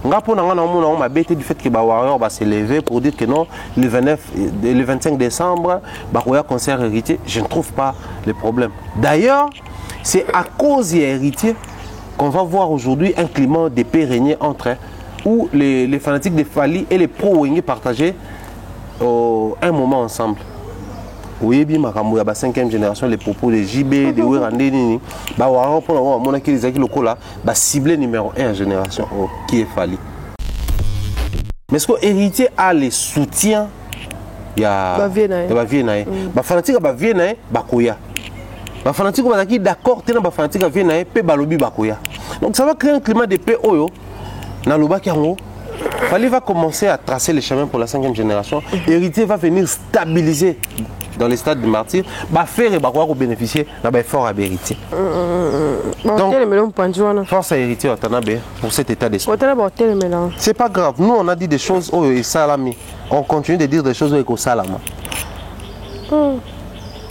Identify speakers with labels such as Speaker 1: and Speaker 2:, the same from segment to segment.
Speaker 1: On m'a bêté du fait que Warrior va s'élever pour dire que non, le 25 décembre, il y a un concert héritier. Je ne trouve pas le problème. D'ailleurs, c'est à cause des héritiers qu'on va voir aujourd'hui un climat d'épée régner entre eux, où les fanatiques de Fally et les pro-Wenge partageaient un moment ensemble. Oui, bien, ma 5e génération, les propos de JB, de Werandé, on a ciblé numéro 1 en génération qui est Fally. Mais est-ce que l'héritier a les soutiens? Il y a des fanatiques qui viennent, les fanatiques qui sont d'accord, les fanatiques qui viennent, donc ça va créer un climat de paix. Fally va commencer à tracer les chemins pour la 5e génération. L'héritier va venir stabiliser dans les stades de martyrs, faire et bénéficier d'un effort à héritier. Donc, force à héritier pour cet état d'esprit. C'est pas grave. Nous, on a dit des choses et salami. On continue de dire des choses au salama.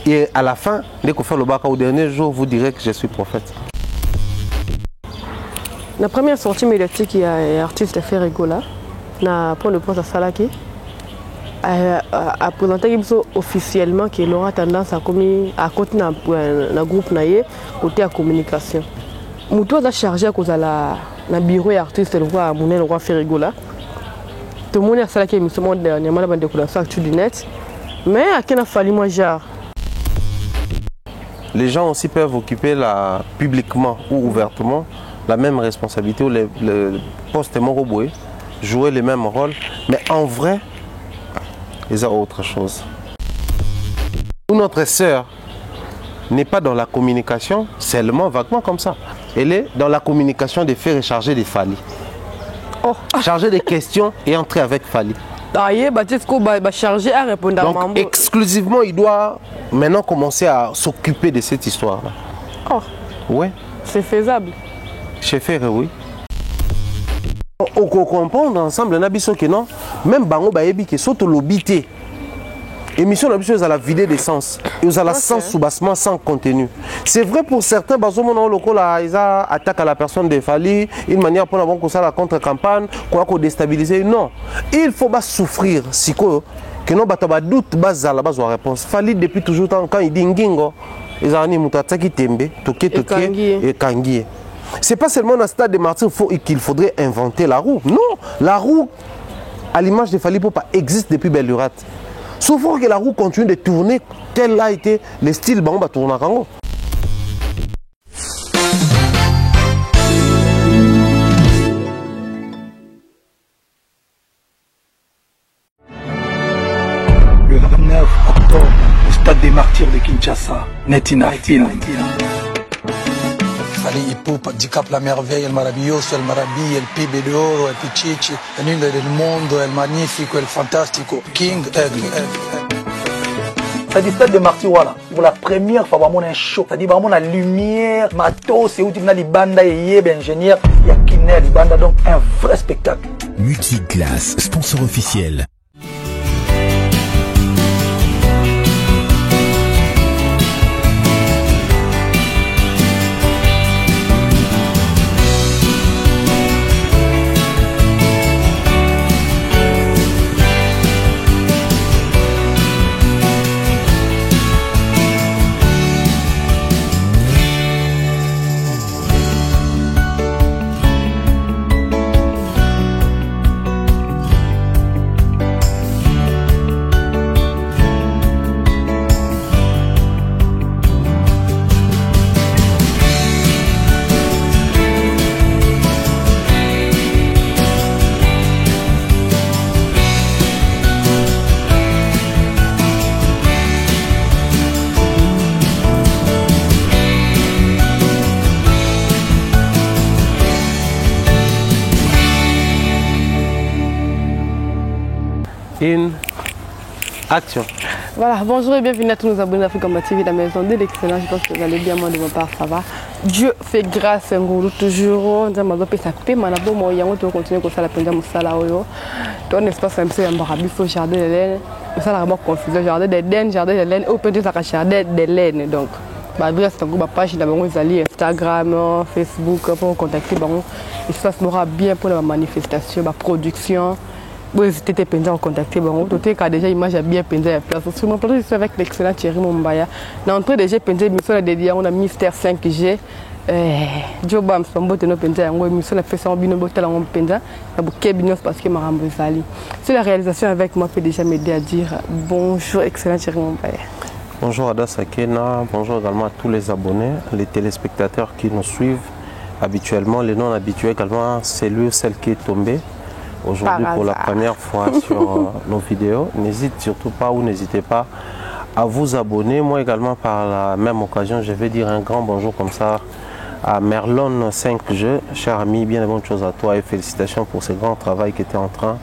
Speaker 1: Et à la fin, dès qu'on fait le bac au dernier jour, vous direz que je suis prophète.
Speaker 2: La première sortie médiatique, il y a artiste Ferregola, pour le prince à Salaki. A présenté officiellement qu'il aura tendance à continuer dans groupe côté à communication. Moutou a chargé à cause de la bureau artiste le roi Ferregola. Tout le monde a fait l'émission dernièrement la décoration actuelle du net. Mais à qui a fallu moi genre.
Speaker 1: Les gens aussi peuvent occuper publiquement ou ouvertement la même responsabilité ou le poste roboué, jouer les mêmes rôles, mais en vrai, ils ont autre chose. Notre sœur n'est pas dans la communication seulement vaguement comme ça. Elle est dans la communication des faits rechargés des Fally. Charger des questions et entrer avec Fally. Donc exclusivement, il doit maintenant commencer à s'occuper de cette histoire-là. Oui.
Speaker 2: C'est faisable.
Speaker 1: Chez Ferre, oui. On comprend ensemble, on a dit que non, même Bango Bayebi qui saute l'obité. Émission on a la vidéo d'essence. Et on a la sans soubassement, sans contenu. C'est vrai pour certains, ils attaquent à la personne de Fally, une manière pour avoir la contre-campagne, quoi qu'on déstabiliser. Non, il faut pas souffrir. Si que non, bah doute base à la base de la réponse. Fally depuis toujours quand il dit ngingo, ils ont dit mutataki tembe, toke et kangi. C'est pas seulement dans le stade de martyrs qu'il faudrait inventer la roue. Non, la roue, à l'image de Fally Ipupa, existe depuis belle lurette. Sauf que la roue continue de tourner, tel a été le style Bamba tourner à Congo.
Speaker 3: Le 29 octobre, au stade des martyrs de Kinshasa, Netina Film.
Speaker 4: Fally Ipupa, Dicap la merveille, el maravilloso, el maravilla, el pibe de oro, el pichichi, el lindo del mundo, el magnifico, el fantastico, King Aigle.
Speaker 3: C'est-à-dire stade de martyrs, voilà. Pour la première fois, vraiment un show. C'est-à-dire vraiment la lumière, matos, c'est où tu as les bandes et les ingénieurs, il y a Kiné, les bandes, donc un vrai spectacle.
Speaker 5: Multiclass, sponsor officiel.
Speaker 1: Une action.
Speaker 2: Voilà, bonjour et bienvenue à tous nos abonnés d'Africa TV, la maison de l'excellence. Je pense que vous allez bien, moi de ma part, ça va. Dieu fait grâce, Nguru, toujours. On continue comme ça, la pendant Moussala Oyo. Ton espace un peu embarrassé, il faut jardin de laine. Ça, la confusion, jardin de laine, jardin de laine, au petit jardin de laine. Donc, adresse la page de Instagram, Facebook pour contacter espace aura bien pour la manifestation, la production. Vous hésitez à contacter Tout cas déjà image a bien peint à place. Sûrement avec l'excellent Thierry Mombaya. L'entrée déjà peint émission dédiée on a Mystère 5G. Joe Bams Pambo te no peint en émission la fait ça en binobo tel en peint. La bouquet binos parce que Marambo Sali. C'est la réalisation avec moi peut déjà m'aider à dire bonjour excellent Thierry Mombaya.
Speaker 1: Bonjour Ada Sakena, bonjour également à tous les abonnés, les téléspectateurs qui nous suivent habituellement, les non habitués également, c'est lui ou celle qui est tombée aujourd'hui pour la première fois sur nos vidéos. N'hésitez pas à vous abonner. Moi également par la même occasion, je vais dire un grand bonjour comme ça à Merlon 5G. Cher ami, bien de bonnes choses à toi et félicitations pour ce grand travail que tu es en train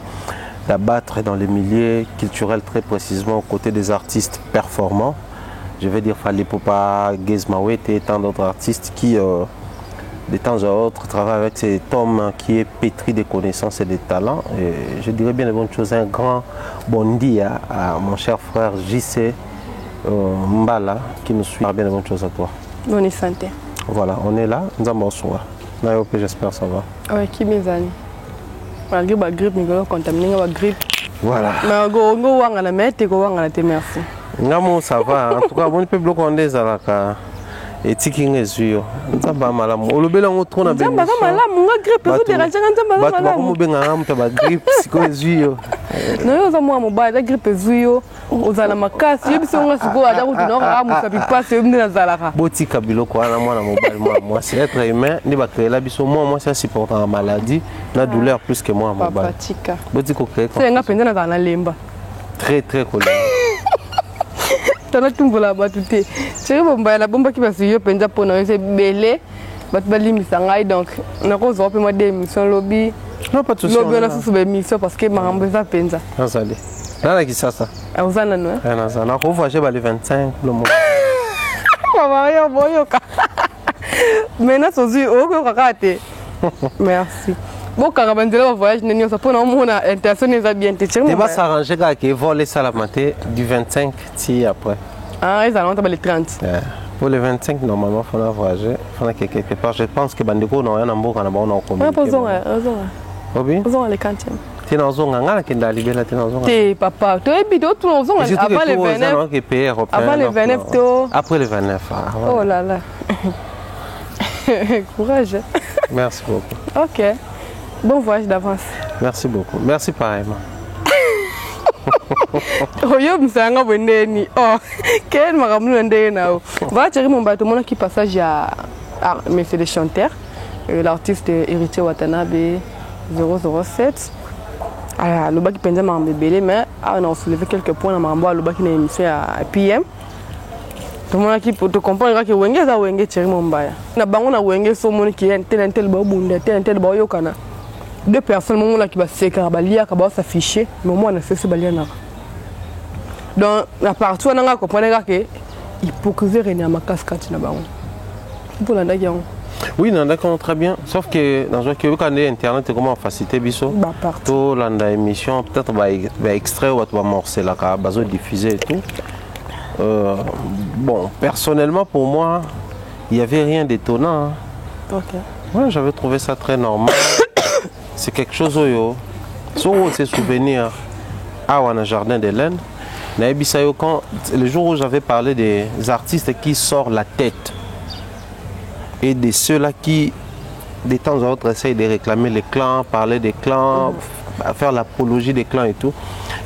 Speaker 1: d'abattre dans les milieux culturels, très précisément aux côtés des artistes performants. Je vais dire Fali Popa, Gizmawete et tant d'autres artistes qui de temps à autre travaillent avec cet homme qui est pétri de connaissances et de talents. Et je dirais bien de bonnes choses. Un grand bondi à mon cher frère JC Mbala qui nous suit. Bien de bonnes choses à toi.
Speaker 2: Bonne santé.
Speaker 1: Voilà, on est là. Nous avons soin. J'espère que ça va.
Speaker 2: Oui, qui mes amis. Malgré la grippe, nous avons contaminé la grippe.
Speaker 1: Voilà.
Speaker 2: Mais on a la mettre et on a la merci.
Speaker 1: Ngamo ça va. En tout cas, on peut bloquer on des alaka. Et tiking est sûr. Ça va mal. On le bélan au trône à
Speaker 2: bien. Ça va mal. Mon grippe, vous dérangez quand ça va mal.
Speaker 1: On bien ngam ta grippe, c'est quoi sûr.
Speaker 2: Non, ça moi mon bail la grippe zuyo. Ozala makasi. Yebi songa siko ada ko tino ka mu sabi passe yemi na zalaka.
Speaker 1: Boti kabilo ko na moi na mobile moi c'est être humain, ni ba créer la biso moi ça supporte la maladie, la douleur plus que moi mobile.
Speaker 2: Papa tika.
Speaker 1: Boti ko créer.
Speaker 2: C'est nga penda na lemba.
Speaker 1: Très colère.
Speaker 2: Tana tumbola batute. Chéri bomba la bomba qui va suivre penza pona c'est belé. Bat balimi sangai donc na ko zo pe mo de émission lobby.
Speaker 1: Non pas tout ça.
Speaker 2: Lobby na sous émission parce que marambo za penza.
Speaker 1: Azali. Nana qui ça.
Speaker 2: Auzana no.
Speaker 1: Ana ça. Na ko voyager ba le 25 le mois.
Speaker 2: Maman yo boyoka. Mena sozu o ko kakate. Merci. Bon, quand on va voyage, nous avons intention de bien te tirer.
Speaker 1: Tu vas s'arranger avec voler ça la matinée du 25 si après.
Speaker 2: Ah, ils allont les 30.
Speaker 1: Pour le 25, normalement, il faut voyager. Il faut quelque part. Je pense que Bandeko n'a rien à voir quand on a commis.
Speaker 2: Oui, posons les quantièmes.
Speaker 1: Tu es dans zone angala qui est dans la zone.
Speaker 2: Tu papa, tu es bidon tout en zone avant le 29. Avant le 29
Speaker 1: après le 29.
Speaker 2: Oh là là. Courage.
Speaker 1: Merci beaucoup.
Speaker 2: OK. Bon voyage d'avance.
Speaker 1: Merci beaucoup. Merci pareillement.
Speaker 2: Oyo msanga bwendeni. Oh, quel maramnu ndé nao. Va Thierry Mombaya mon qui passage à Monsieur le chanteur, l'artiste Héritier Watanabe 007. Ah, le bac qui pendait m'a belé mais on a soulevé quelques points dans Marambo le bac qui n'a émis à PM. Tout le monde qui peut te comprendre que Wenge za Wenge Thierry Mombaya. Na bango na Wenge so mon qui est tel ba bunda tel ba yokana. Deux personnes là qui va s'écarbalia qui va s'afficher mais moi on a fait ce baliana. Donc la partie on a compris que hypocrisie règne à ma casquette na bango. Pour la ndagion.
Speaker 1: Oui, d'accord, très bien. Sauf que dans un cas où internet est comment faciliter biso.
Speaker 2: Bah
Speaker 1: partout. L'anda émission peut-être va extrait ou va morceler là car bazo diffuser et tout. Bon, personnellement pour moi, il n'y avait rien d'étonnant. Hein.
Speaker 2: OK.
Speaker 1: Ouais, j'avais trouvé ça très normal. C'est quelque chose où c'est souvenir à un jardin d'Hélène. Quand le jour où j'avais parlé des artistes qui sortent la tête et de ceux-là qui de temps à autre essayent de réclamer les clans, parler des clans, faire l'apologie des clans et tout.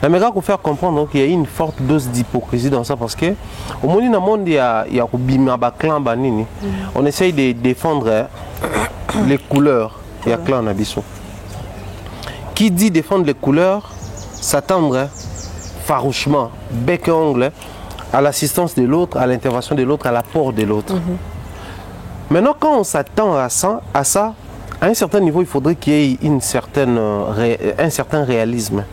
Speaker 1: Mais il faut faire comprendre qu'il y a une forte dose d'hypocrisie dans ça parce que au monde il y a clan banini. On essaye de défendre les couleurs il y a clan Nabiso. Qui dit défendre les couleurs s'attendre farouchement, bec et ongle à l'assistance de l'autre, à l'intervention de l'autre, à l'apport de l'autre. Maintenant, quand on s'attend à ça, à un certain niveau, il faudrait qu'il y ait un certain réalisme.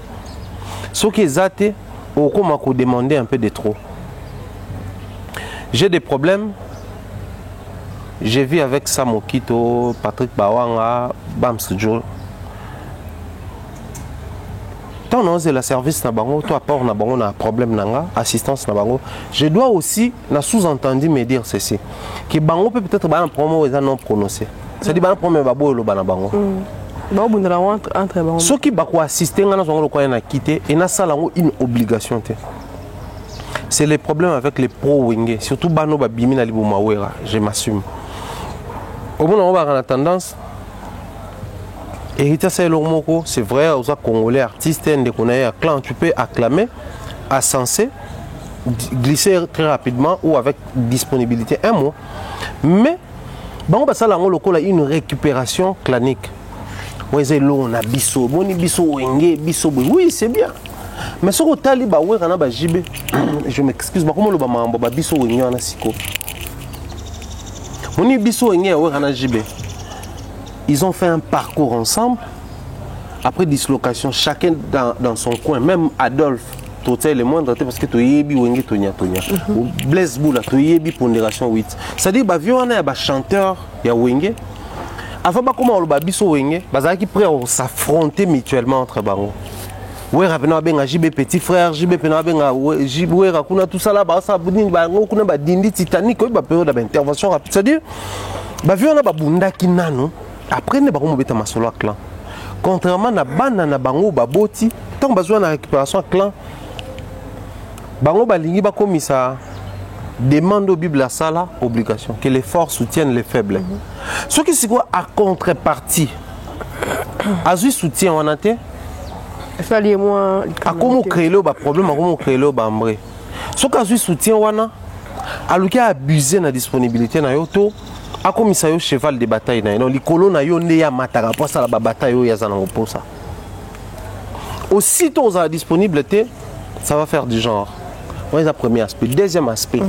Speaker 1: Ce qui est athée, on m'a demandé un peu de trop. J'ai des problèmes. J'ai vu avec Samokito, Patrick Bawanga, Bams Joe. Tant on a le service na bango, toi apport na bango na problème nanga, assistance na bango, je dois aussi na sous-entendu me dire ceci, que bango peut être un promo non prononcé. C'est-à-dire un promo babo lo bana bango. Ceux qui bako assister ngana zongo ko na quitter et na sala une obligation te. C'est le problème avec les pro wingé, surtout bano ba bimi na libo mawera, je m'assume. Au moins on va avoir tendance Héritier Saïlomoko, c'est vrai, aux Congolais artistes, clan, tu peux acclamer, ascenser, glisser très rapidement ou avec disponibilité un mot. Mais, bon, ça là, on a une récupération clanique. Oui, c'est l'on a bisso, oui, c'est bien. Mais ce que tu as dit, je m'excuse, comment le bama bisso wengé en asiko. Moni bisso wengé en jibé. Ils ont fait un parcours ensemble. Après dislocation, chacun dans son coin. Même Adolphe, Totel le moindre, parce que tu es Wenge Tonia. Blaise Boula, tu es pondération 8. C'est-à-dire que on a un chanteur, il y a Wenge. Avant comment on a biso Wenge, qui prêt à s'affronter mutuellement entre Bango. Oui, rapidement, JB petit frère, JB JB, tout ça là, ça a dindi Titanic, il y a période d'intervention rapide. C'est-à-dire, on a bunda qui nano. Après, ne pas mettre ma solo clan. Contrairement à banda na bango baboti, tant besoin de récupération clan. Bango balingi ba comme ça demande au Bible la sala obligation que les forts soutiennent les faibles. Ce qui c'est quoi à contrepartie. Azu soutien on a été.
Speaker 2: Ça lié moi.
Speaker 1: À comment créer le problème, à comment créer le bambré. Ce qu'azu soutien on a, à l'occasion abuser la disponibilité na yoto. A comme ça, cheval de bataille, les colons n'ont matara pour ça la bataille où il y a ça. Aussitôt aux disponibilité, ça va faire du genre. C'est le premier aspect. Deuxième aspect.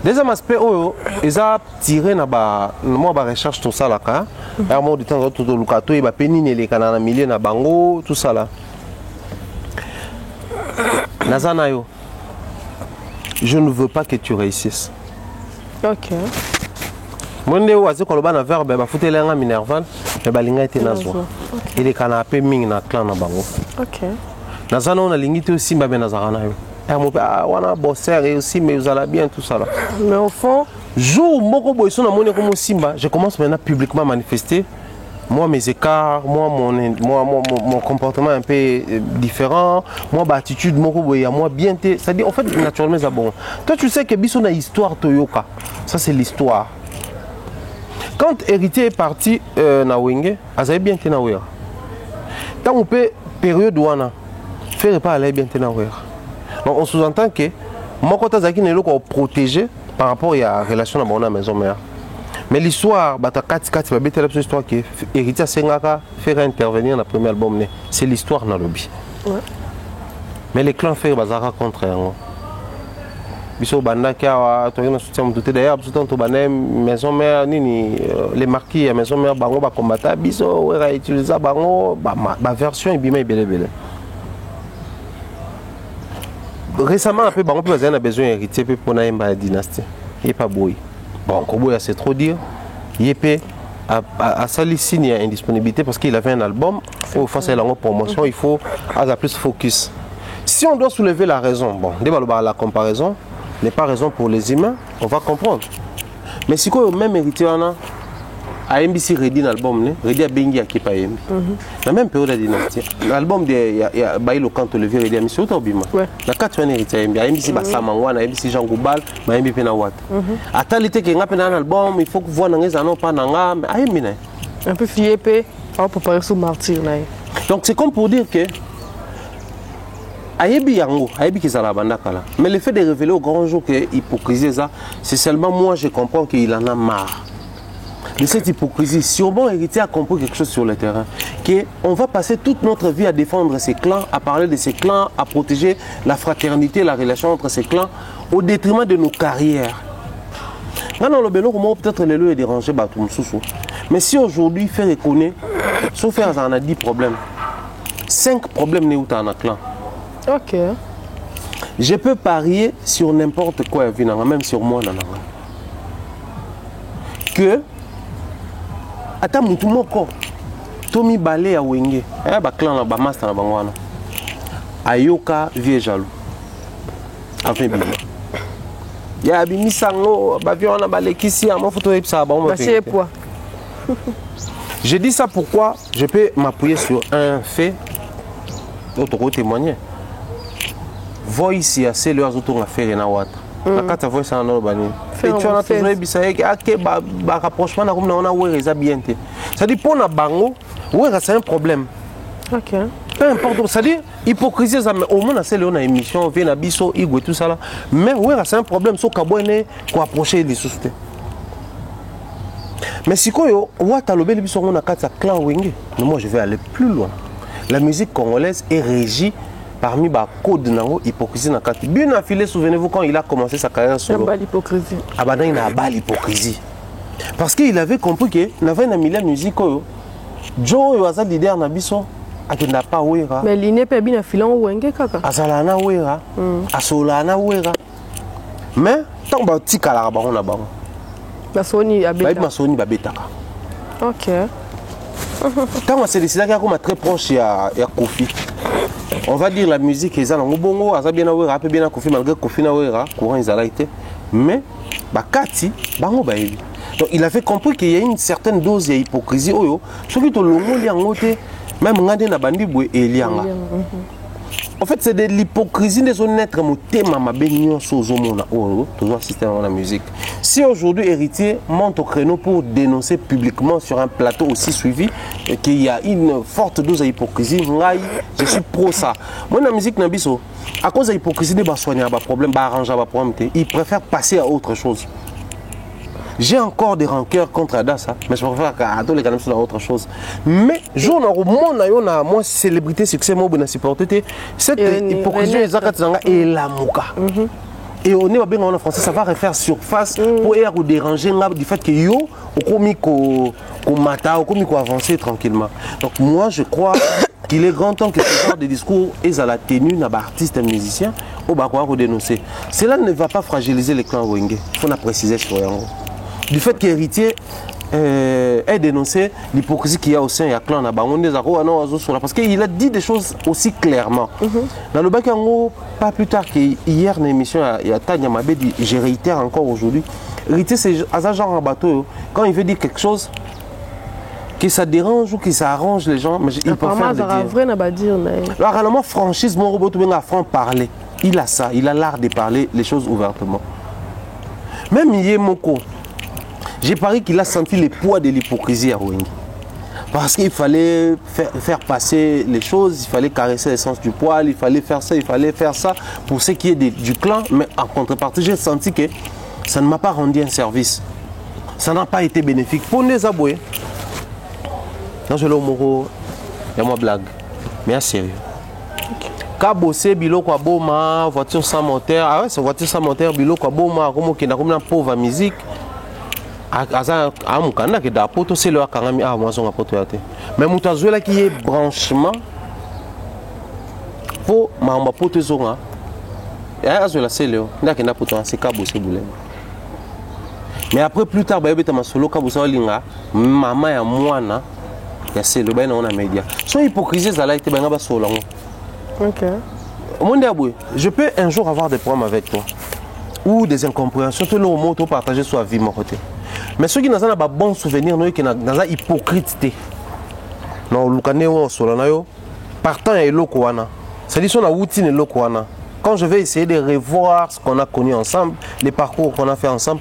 Speaker 1: Deuxième aspect, ils ont tiré na moi recherche tout ça là. À un moment de temps, tout le cateau, il va péniner les canaux milieu na bango, tout ça là. Nazanayo, je ne veux pas que tu réussisses.
Speaker 2: Ok.
Speaker 1: Moi, je suis un verbe, je suis un minerval, je suis un nazo. Et les canapés ming na clan na bango.
Speaker 2: Ok.
Speaker 1: Nazana on a l'ingité aussi, mais nazarana yo. On a bossé aussi, mais vous allez bien tout ça là.
Speaker 2: Mais au fond,
Speaker 1: jour moko boy son amone comme Simba, je commence maintenant publiquement à manifester. Moi mes écarts, moi mon comportement un peu différent, moi ma attitude moko boy à moi bien té, c'est-à-dire en fait naturellement ça bon. Toi tu sais que biso na histoire Toyoka. Ça c'est l'histoire. Quand Héritier est parti na Wenge, azay bien té na Wera. Tant on peut période wana faire pas aller bien té na Wera. Donc on sous-entend que moi quand azaki ne loko protéger par rapport à la relation à la maison mère. Mais l'histoire, l'histoire qui Héritier Sengaka faire intervenir dans le premier album, c'est l'histoire dans le lobby. Ouais. Mais les clans font bazara contre eux. Biso banda qui a soutien tout d'ailleurs absolument maison mère nini les marquis à maison mère bango ba combattre biso va utiliser bango ba version et bima belle. Récemment un peu bango peut avoir besoin héritier pour na dynastie. Et pas boy. Bon, Koboya c'est trop dire. Yépé a sali signe à indisponibilité parce qu'il avait un album. Il faut faire la promotion, il faut avoir plus focus. Si on doit soulever la raison, bon, la comparaison n'est pas raison pour les humains, on va comprendre. Mais si quoi même héritier on a MBC Ready l'album, Ready a Bengi à Kipa Yembi. La même période de dynastie. L'album de Bailo Kanto le vieux Ready a mis sur Tobima. La 4 années héritier Yembi. A MBC Bassamangwana, a MBC Jean Goubal, ma MBC Penawat. À talité qu'il y a un album, il faut que vous voyez un pas nanga, mais aïe mine.
Speaker 2: Un peu fiépé, on peut parler sous martyr là.
Speaker 1: Donc c'est comme pour dire que Ayebi Yango, Ayebi Kizalabanda Kala. Mais le fait de révéler au grand jour que hypocrisie ça, c'est seulement moi je comprends qu'il en a marre. De cette hypocrisie, sûrement Héritier a compris quelque chose sur le terrain, qu'on va passer toute notre vie à défendre ces clans, à parler de ces clans, à protéger la fraternité, la relation entre ces clans, au détriment de nos carrières. Non, le bélo, peut-être le lieu est dérangé, mais si aujourd'hui, il fait reconnaître, sauf faire en a 10 problèmes, 5 problèmes n'est où tu as un clan.
Speaker 2: Ok.
Speaker 1: Je peux parier sur n'importe quoi, même sur moi, que attends, Tommy Balé à Wenge, clan na master na bangwana. Ayoka vie jaloux. Enfin bien. Ya bimisango ba viona balekisi à mon photo et ça ba on va faire. Je dis ça pourquoi je peux m'appuyer sur un fait d'autre témoigner. Voice ya c'est leur auto na faire na wata. La carte voice en bani. Et tu as toujours bissaye que ba rapprochement na comme na ouais ça bien té. Ça dit pour na bango, ouais c'est un problème.
Speaker 2: OK.
Speaker 1: Peu importe, c'est-à-dire hypocrisie ça mais au moins c'est le na émission vient na biso igwe tout ça là. Mais ouais c'est un problème so kabone ko approcher des sociétés. Mais si quoi wata lobeli biso na kata clan Wenge, moi je vais aller plus loin. La musique congolaise est régie parmi les codes de l'hypocrisie. Bien affilé, souvenez-vous quand il a commencé sa carrière solo.
Speaker 2: L'hypocrisie.
Speaker 1: Ah bah il a pas l'hypocrisie. Parce qu'il avait compris qu'il avait une milliard de musique. Joe was a leader na biso. Akenda pas wera.
Speaker 2: Mais l'iné peut bien affiler en Wenge kaka.
Speaker 1: Azalana wera. Asolana wera. Mais tant ba tikala ba on a ba.
Speaker 2: Masoni abeta.
Speaker 1: Ba masoni ba betaka.
Speaker 2: OK.
Speaker 1: Tant c'est décidé qu'il est très proche à Kofi. On va dire la musique est en bongo, ça bien awera, peu bien à Kofi malgré Kofi na wera, courant ils a été. Mais Bakati, bango baebi. Donc il avait compris qu'il y a une certaine dose d'hypocrisie. Oyo, celui to longo li angote, même ngade na bandi bwe elianga. En fait, c'est de l'hypocrisie des honnêtes mon thème ma bénion sozomona oro, toujours système dans la musique. Si aujourd'hui héritier monte au créneau pour dénoncer publiquement sur un plateau aussi suivi qu'il y a une forte dose d'hypocrisie, je suis pro ça. Moi la musique na biso, à cause de l'hypocrisie des soigner ba problème, ba arranger ba problème, ils préfèrent passer à autre chose. J'ai encore des rancœurs contre Adassa, mais je préfère qu'à tous les canaux sur autre chose. Mais jour au monde na moi célébrité succès moi bonne supporter cette hypocrisie et la mouka. Et on est bien en français ça va refaire surface pour ou déranger du fait que yo au commis ko mata au commis ko avancer tranquillement. Donc moi je crois qu'il est grand temps que ce genre de discours est à la tenue d'un artiste et musicien au bakwa ko dénoncer. Cela ne va pas fragiliser les clans Wenge. Il faut la préciser sur yango. Du fait qu'héritier est dénoncé l'hypocrisie qu'il y a au sein, il y a clan parce qu'il a dit des choses aussi clairement. Dans le bac pas plus tard qu'hier dans l'émission, il y a Tanya Mabé dit, je réitère encore aujourd'hui, héritier c'est un genre en bateau, quand il veut dire quelque chose, que ça dérange ou que ça arrange les gens, mais il peut faire le dire. Alors réellement franchise, mon robot à franc parler, il a ça, il a l'art de parler les choses ouvertement. Même Yemoko, j'ai parié qu'il a senti le poids de l'hypocrisie à Wenge. Parce qu'il fallait faire passer les choses, il fallait caresser l'essence du poil, il fallait faire ça pour ce qui est du clan. Mais en contrepartie, j'ai senti que ça ne m'a pas rendu un service. Ça n'a pas été bénéfique. Pour les aboués, non, je l'ai au il y a moi blague, mais sérieux. Kabossé, biloko à boma, voiture sans moteur, ah ouais, c'est voiture sans moteur, biloko à boma, comme qui n'a comme une pauvre musique. Amukanda qui da poto c'est le akangami ah moi son poto yate mais mutazuela qui est branchement pour mamba poto zonga ya azuela c'est le ndaki na poto c'est Kabossé boulem mais après plus tard ba yebeta masolo Kabossé walinga mama ya mwana ya c'est le ba na média so hypocrisie za la été ba ngaba solo ngo.
Speaker 2: OK
Speaker 1: Monde aboué je peux un jour avoir des problèmes avec toi ou des incompréhensions tout le monde to partager soit vie mon côté. Mais ceux qui n'ont pas de bons souvenirs, nous sommes dans la hypocrite. Nous sommes partant et l'okouana. C'est-à-dire qu'on a outil et l'okouana. Quand je vais essayer de revoir ce qu'on a connu ensemble, les parcours qu'on a fait ensemble,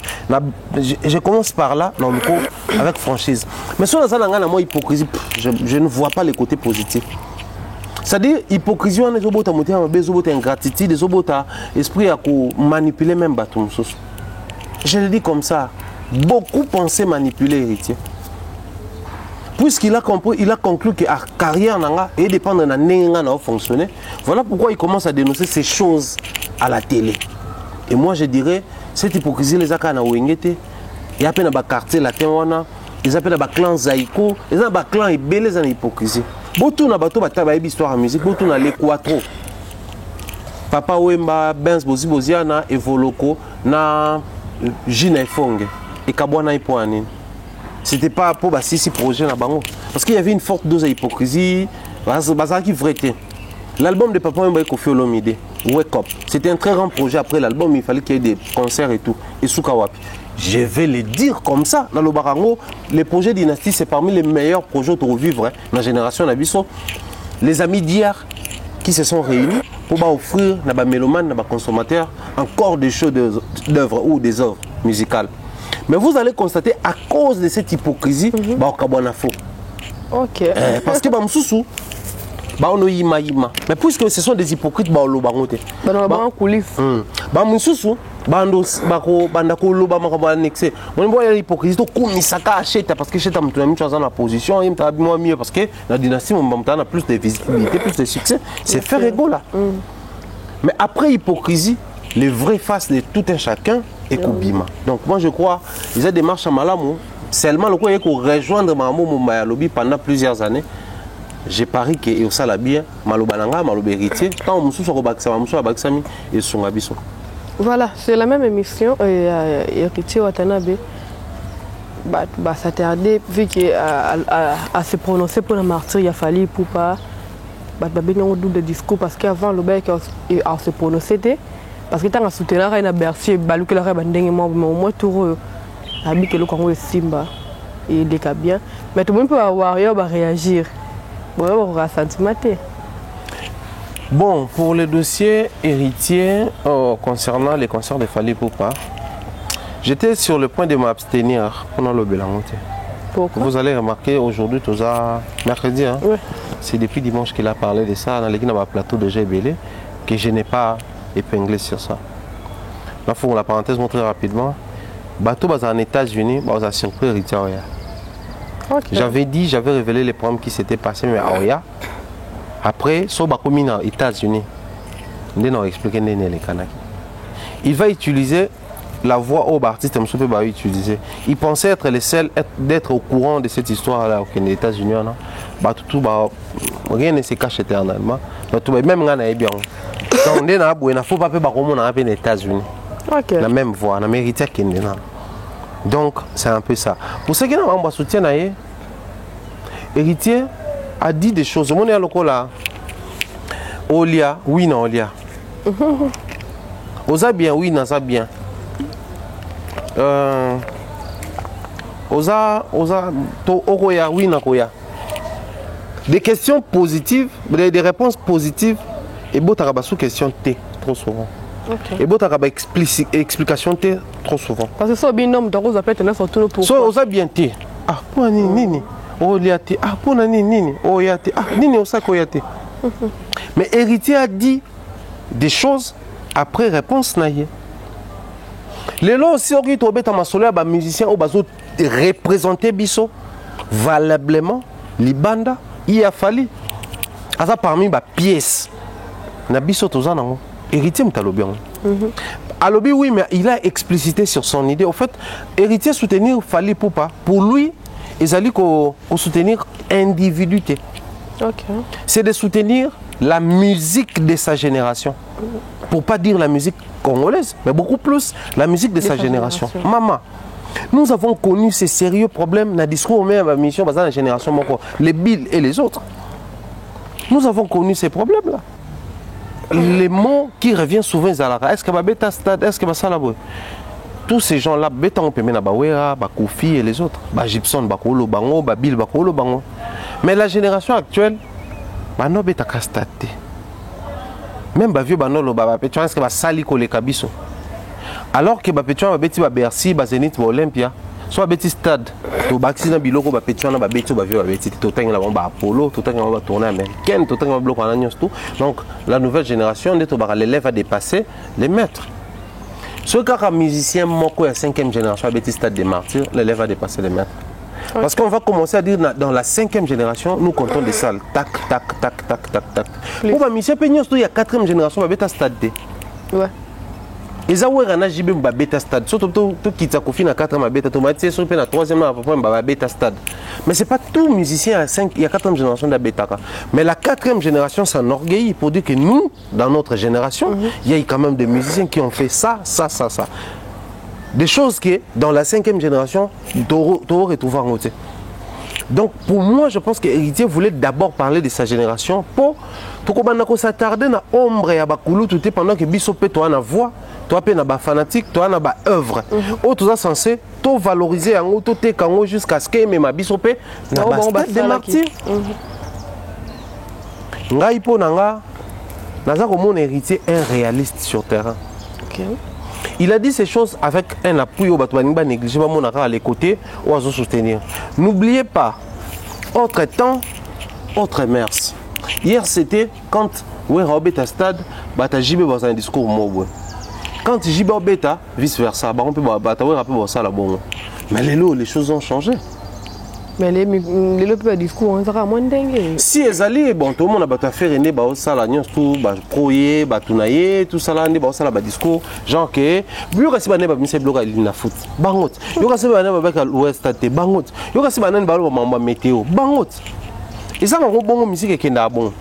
Speaker 1: je commence par là, dans le cours, avec franchise. Mais si on a une hypocrisie, je ne vois pas les côtés positifs. C'est-à-dire, hypocrisie, on est ingratitude, esprit à manipuler même Batum. Je le dis comme ça. Beaucoup pensaient manipuler l'héritier. Puisqu'il a compris, il a conclu que la carrière est dépendante de la fonctionner. Voilà pourquoi il commence à dénoncer ces choses à la télé. Et moi je dirais, cette hypocrisie, les akana wengete, il y a peine à quartier latin, ils appellent à clan Zaïko, ils ont un clan et bel les hypocrisie. Beaucoup na bateau bataille histoire en musique, beaucoup na les quattro. Papa Wemba, Benz Bozi Boziana, Evoloko, na Gina Fonge. Et Kabwana Ipoanine. c'était pas pour ce projet là bango parce qu'il y avait une forte dose d'hypocrisie bazar qui vrai. L'album de Papa Wemba et Koffi Olomide, Wake Up, c'était un très grand projet. Après l'album, il fallait qu'il y ait des concerts et tout. Et Soukawapi. Je vais le dire comme ça. Dans le Barango, les projets Dynastie, c'est parmi les meilleurs projets pour vivre dans la génération d'Abisso. Les amis d'hier qui se sont réunis pour offrir à mélomanes, à consommateurs, encore des shows d'œuvres ou des œuvres musicales. Mais vous allez constater, à cause de cette hypocrisie,
Speaker 2: Ok.
Speaker 1: parce que Bamsousou, mais puisque ce sont des hypocrites, parce que j'ai une position, mieux parce que la dynastie a plus de visibilité, plus de succès, c'est faire rigolo. Mais après hypocrisie, les vraies faces de tout un chacun est Koubima. Donc moi je crois, ils ont des marches à Malamou, seulement le coup est qu'on rejoindre Mamou Moumaya pendant plusieurs années. J'ai pari que et ça la bien malobananga malobe héritier quand on sous baksami et son abisso.
Speaker 2: Voilà, c'est la même émission héritier Watanabe s'attarder vu que à se prononcer pour le martyr il a fallu pour pas un doute de discours parce qu'avant le bec à se prononcer parce que tant à soutenir il a bercé balou que la bandeng moi au moins tour habit que le Congo est Simba et des bien mais tout le monde peut avoir réagir.
Speaker 1: Bon, pour le dossier héritier concernant les concerts de Fally Ipupa, j'étais sur le point de m'abstenir pendant le Bélangote.
Speaker 2: Pourquoi?
Speaker 1: Vous allez remarquer aujourd'hui, mercredi, hein,
Speaker 2: oui.
Speaker 1: C'est depuis dimanche qu'il a parlé de ça dans l'équipe de plateau de GBL que je n'ai pas épinglé sur ça. Là, il faut la parenthèse montrer rapidement. Bateau en États-Unis, on a surpris héritier. Okay. J'avais dit, j'avais révélé les problèmes qui s'étaient passés, mais à Oya. Après, Sobakomi aux États-Unis, il va utiliser la voix au artiste Msoupe va utiliser. Il pensait être le seul d'être au courant de cette histoire-là aux États-Unis. Rien ne se cache éternellement. Même quand on est bien. Donc, il ne faut pas faire les États-Unis. La même voix, on a mérité qu'il y ait. Donc, c'est un peu ça. Pour ceux qui n'ont pas soutien, héritier a dit des choses. Mon est là. Olia, oui, non, Olia. Osa bien, oui, non, ça bien. Osa, to Oroya, oui, non, Koya. Des questions positives, des réponses positives, et beau sous question T, trop souvent. Okay. Et bon, tu as explication trop souvent.
Speaker 2: Parce que ça, binôme, donc vous appelez surtout pour.
Speaker 1: So, vous avez bien T. Ah, pour nini. Oh, il y a T. Ah, pour nini. Oh, il y a T. Ah, nini, on sait qu'il y a T. Mais héritier a dit des choses après réponse naïe. Les lots aussi, on est en masolé, les musiciens ont représenté Bisso valablement, les bandes, il a fallu. À ça, parmi les pièces, na Bisso, tous en ont. Héritier Mtalobian. Alobi, oui, mais il a explicité sur son idée. Au fait, héritier soutenir Fally Ipupa. Pour lui, il a dit qu'on soutenir individualité. Okay. C'est de soutenir la musique de sa génération. Pour ne pas dire la musique congolaise, mais beaucoup plus la musique de sa génération. Maman, nous avons connu ces sérieux problèmes dans le discours même à la mission dans la génération, les Bill et les autres. Nous avons connu ces problèmes-là. Les mots qui reviennent souvent, est-ce que Babeta Stade, est-ce que Salabo, tous ces gens-là, Bétan Pemena Bawera, Bakoufi et les autres, Gibson, Bakolo Bango, Babil, Bakolo Bango. Mais la génération actuelle, Bano Beta Kastate. Même Bavio Banolo, Babapétuan, est-ce que Sali Kole Kabiso. Alors que Bapétuan, Babeti, Bercy, Bazenit, Olympia, soit Betty Stade, au Baxina Biloko, Bapétuan, Babeti, Bavio, Babeti, Totin, la bombe Apollo, Totin, la bombe tournée américaine, Totin, la bloc en agnos, tout. Donc, la nouvelle génération, l'élève a dépassé les maîtres. Ce cas musicien, Moko, la 5e génération, Betty Stade des martyrs, l'élève a dépassé les maîtres. Parce qu'on va commencer à dire dans la 5e génération, nous comptons des salles. Tac, tac, tac, tac, tac, tac. Pour Monsieur Peignos, il y a 4e génération, Beta Stade. Ouais. Et ça, on a JB Beta Stade. Surtout, tout qui t'a confié à 4e Beta, tu m'as dit, sur la 3e Beta Stade. Mais ce n'est pas tout musicien à 5, il y a 4e génération de Beta. Mais la 4e génération s'enorgueillit pour dire que nous, dans notre génération, il y a quand même des musiciens qui ont fait ça, ça, ça, ça. Des choses qui, dans la 5e génération, tu retrouves en côté. Donc, pour moi, je pense que Héritier voulait d'abord parler de sa génération pour s'attarder dans l'ombre et à Bakulu, tout pendant que Bissopé, toi, na voix, toi, na fanatique, toi, na œuvre. Tout ça censé, tout valoriser en auto, jusqu'à ce que même Bissopé, na stade des martyrs. Ngai po nanga, naza comme mon héritier, un réaliste sur terrain. Il a dit ces choses avec un appui au bateau négligé à les côtés ou à soutenir. N'oubliez pas, autre temps, autre mers. Hier c'était quand Wérobé à stade, bata Jibé dans un discours mobile. Quand Jibé bêta, vice versa, on peut bata rappeler ça là bon. Mais les choses ont changé.
Speaker 2: Mais les discours, on sera moins dingue.
Speaker 1: Si Ezali, bon, tout le monde a fait René, ça, la nuance, tout, proye, tunaye, tout ça, là, ça, là, discours, genre que, il y a si bloc à l'île foot, bangot. Il y a si l'ouest, bangot. Il y a si météo, bangot. Et ça, on a bon musique qui est bon.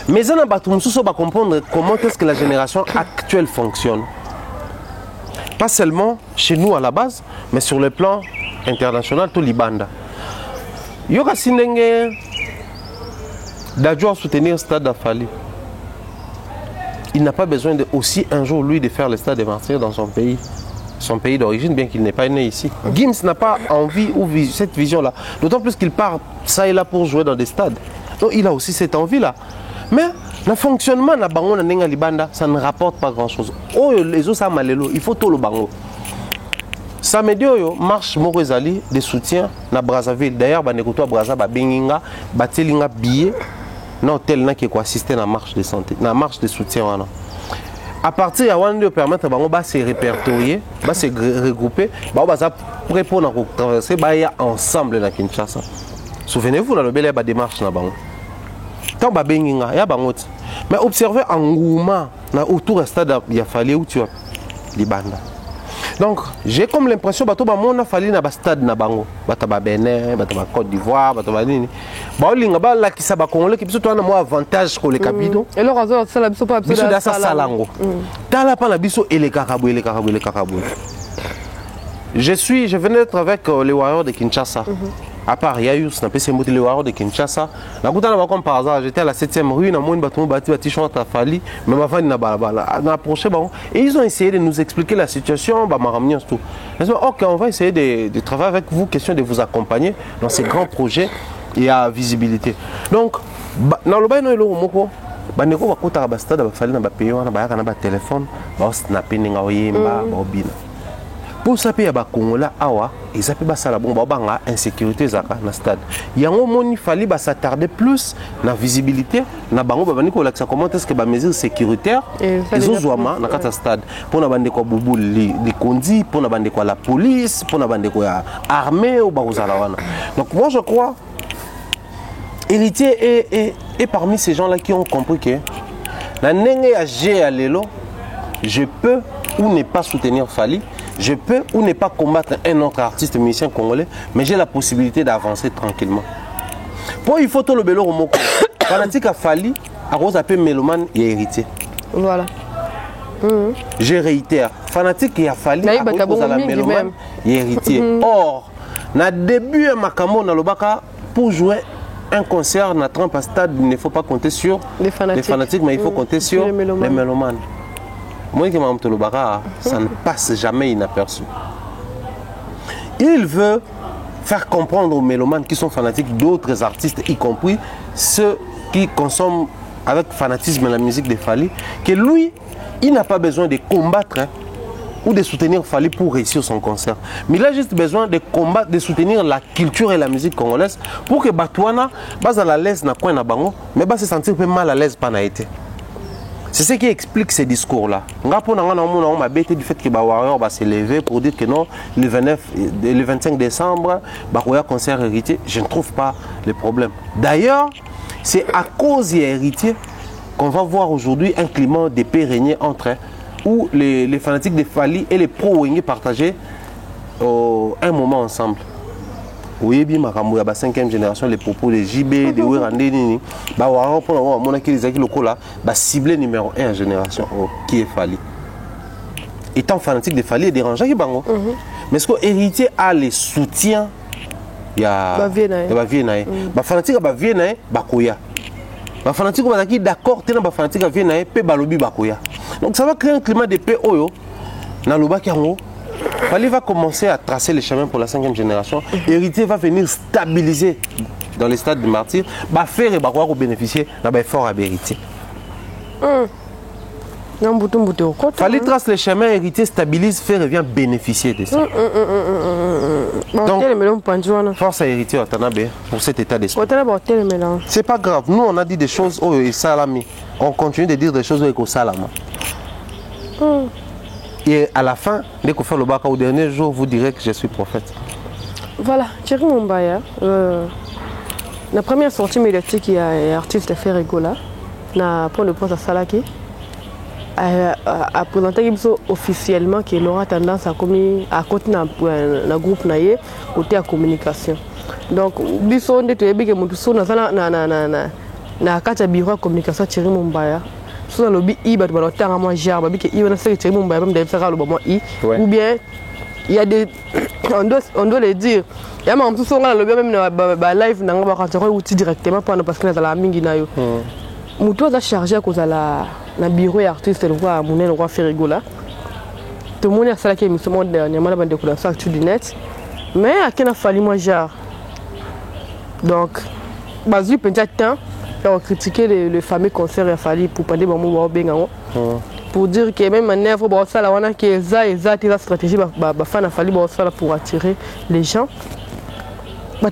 Speaker 1: Mais ça, on va comprendre comment est-ce que la génération actuelle fonctionne. Pas seulement chez nous à la base, mais sur le plan international, tout l'Ibanda. Yoka Sindenge d'adjoint soutenir le stade d'Afali. Il n'a pas besoin de, aussi un jour lui de faire le stade des martyrs dans son pays d'origine, bien qu'il n'est pas né ici. Gims n'a pas envie ou cette vision-là. D'autant plus qu'il part ça et là pour jouer dans des stades. Donc il a aussi cette envie-là. Mais le fonctionnement de Bango na Libanda, ça ne rapporte pas grand-chose. Oh, les autres, ça malelo, il faut tout le Bango. Samedi, marche Morezali de soutien na Brazzaville. D'ailleurs, Banekoto à Brazza, Benginga, Batelinga billet, non tel qui est assisté à la marche de santé, la marche de soutien. À partir de là, on permettre de se répertorier, de se regrouper, de répondre à traverser, ensemble dans Kinshasa. Souvenez-vous, dans le bel air, démarche na bango. Tant Benginga, il y a bangot. Mais observez en Gouma, autour du stade, il a fallu où tu as Libanda. Donc, j'ai comme l'impression que tout a fallu dans le stade na bango. Bataba Bénin, Bataba Côte d'Ivoire, Bataba Nini. Baolinga ba la qui saba congolais qui plutôt un avantage pour les capitaux.
Speaker 2: Et le raison ça la biso pas
Speaker 1: biso da sa salango. Tala pa na biso et les carabou. Je venais d'être avec les Warriors de Kinshasa. À part Yayus, les Warriors de Kinshasa. Comme par hasard, j'étais à la 7e rue, et ils ont essayé de nous expliquer la situation. Ok, on va essayer de travailler avec vous, question de vous accompagner dans ces grands projets et à visibilité. Donc, dans le bain, pour ça, il y a des Congolais qui ont insécurité dans le stade. Il fallait s'attarder plus sur la visibilité. Comment est-ce que les mesures sécuritaires sont dans le stade. Pour les conduits, pour la police, pour l'armée. Donc moi je crois Héritier est parmi ces gens-là qui ont compris que je peux ou ne pas soutenir Fali. Je peux ou ne pas combattre un autre artiste musicien congolais, mais j'ai la possibilité d'avancer tranquillement. Pour il faut tout le bélo au moko. Fanatique a Fali, à cause appelé mélomane et héritier.
Speaker 2: Voilà.
Speaker 1: Je réitère. Fanatique et a Fali, à cause de la mélomane et héritier. Or, na début de Makambo na Lobaka, pour jouer un concert na Trump à stade, il ne faut pas compter sur les fanatiques, mais il faut compter sur les mélomanes. Moi, ça ne passe jamais inaperçu. Il veut faire comprendre aux mélomanes qui sont fanatiques d'autres artistes, y compris ceux qui consomment avec fanatisme la musique de Fali, que lui, il n'a pas besoin de combattre ou de soutenir Fali pour réussir son concert. Mais il a juste besoin de combattre, de soutenir la culture et la musique congolaise pour que Batouana, à la l'aise na coin na bango, mais se sentir mal à l'aise pas na été. C'est ce qui explique ces discours-là. On a bêté du fait que les Warriors va s'élever pour dire que non, le 25 décembre, il y a un concert héritier. Je ne trouve pas le problème. D'ailleurs, c'est à cause des héritiers qu'on va voir aujourd'hui un climat d'épée régner entre eux, où les fanatiques de Fali et les pro-Wenge partagent un moment ensemble. Oui, bien, la 5e génération, les propos de JB, de Wérandé, ciblé numéro 1 génération qui est Fali. étant fanatique de Fally, dérangeant qui bango. Mais est-ce que héritier a les soutiens? Il y a vie nae. Ba fanatique ba vie nae bakoya. Ba fanatique ba qui d'accord tena ba fanatique vie nae pe balobi bakoya. Donc ça va créer un climat de paix oyo. Na loba kiango. Fally va commencer à tracer le chemin pour la 5e génération. Héritier va venir stabiliser dans les stades de martyrs. Ba faire et ba quoi bénéficier na ba effort à héritier. Fally trace le chemin, héritier stabilise, fait revient bénéficier de ça. Donc, force à héritier pour cet état d'esprit. C'est pas grave. Nous, on a dit des choses au salami. On continue de dire des choses au salama. Et à la fin, dès qu'on fait le bac au dernier jour, vous direz que je suis prophète.
Speaker 2: Voilà, Thierry Mumbaya, la première sortie médiatique, il y a artiste fait rigola. Na point de presse à Salaki. A présenté officiellement que Laura tendance à continuer à groupe naie côté à communication. Donc biso on dit que mutu so na na kata bureau communication Thierry Mumbaya. So na lobby i ba ba tanga moi genre ba que i na se Thierry Mumbaya même d'ailleurs le moment i ou bien il y a des on doit le dire. Il y a même so na lobby même na live na ba ka outil directement parce que na la mingi na yo. Mutu a chargé à cause de la bureau et artiste le roi Mouné le roi Ferrigola. Tout le monde a salé qui est seulement dernièrement la bande de couleurs sur du net. Mais à qui n'a fallu moi genre. Donc, basu peut-être temps pour critiquer le fameux concert il a fallu pour parler bon mot benga. Pour dire que même manière faut bon ça la wana qui est la stratégie ba fan a fallu bon ça pour attirer les gens.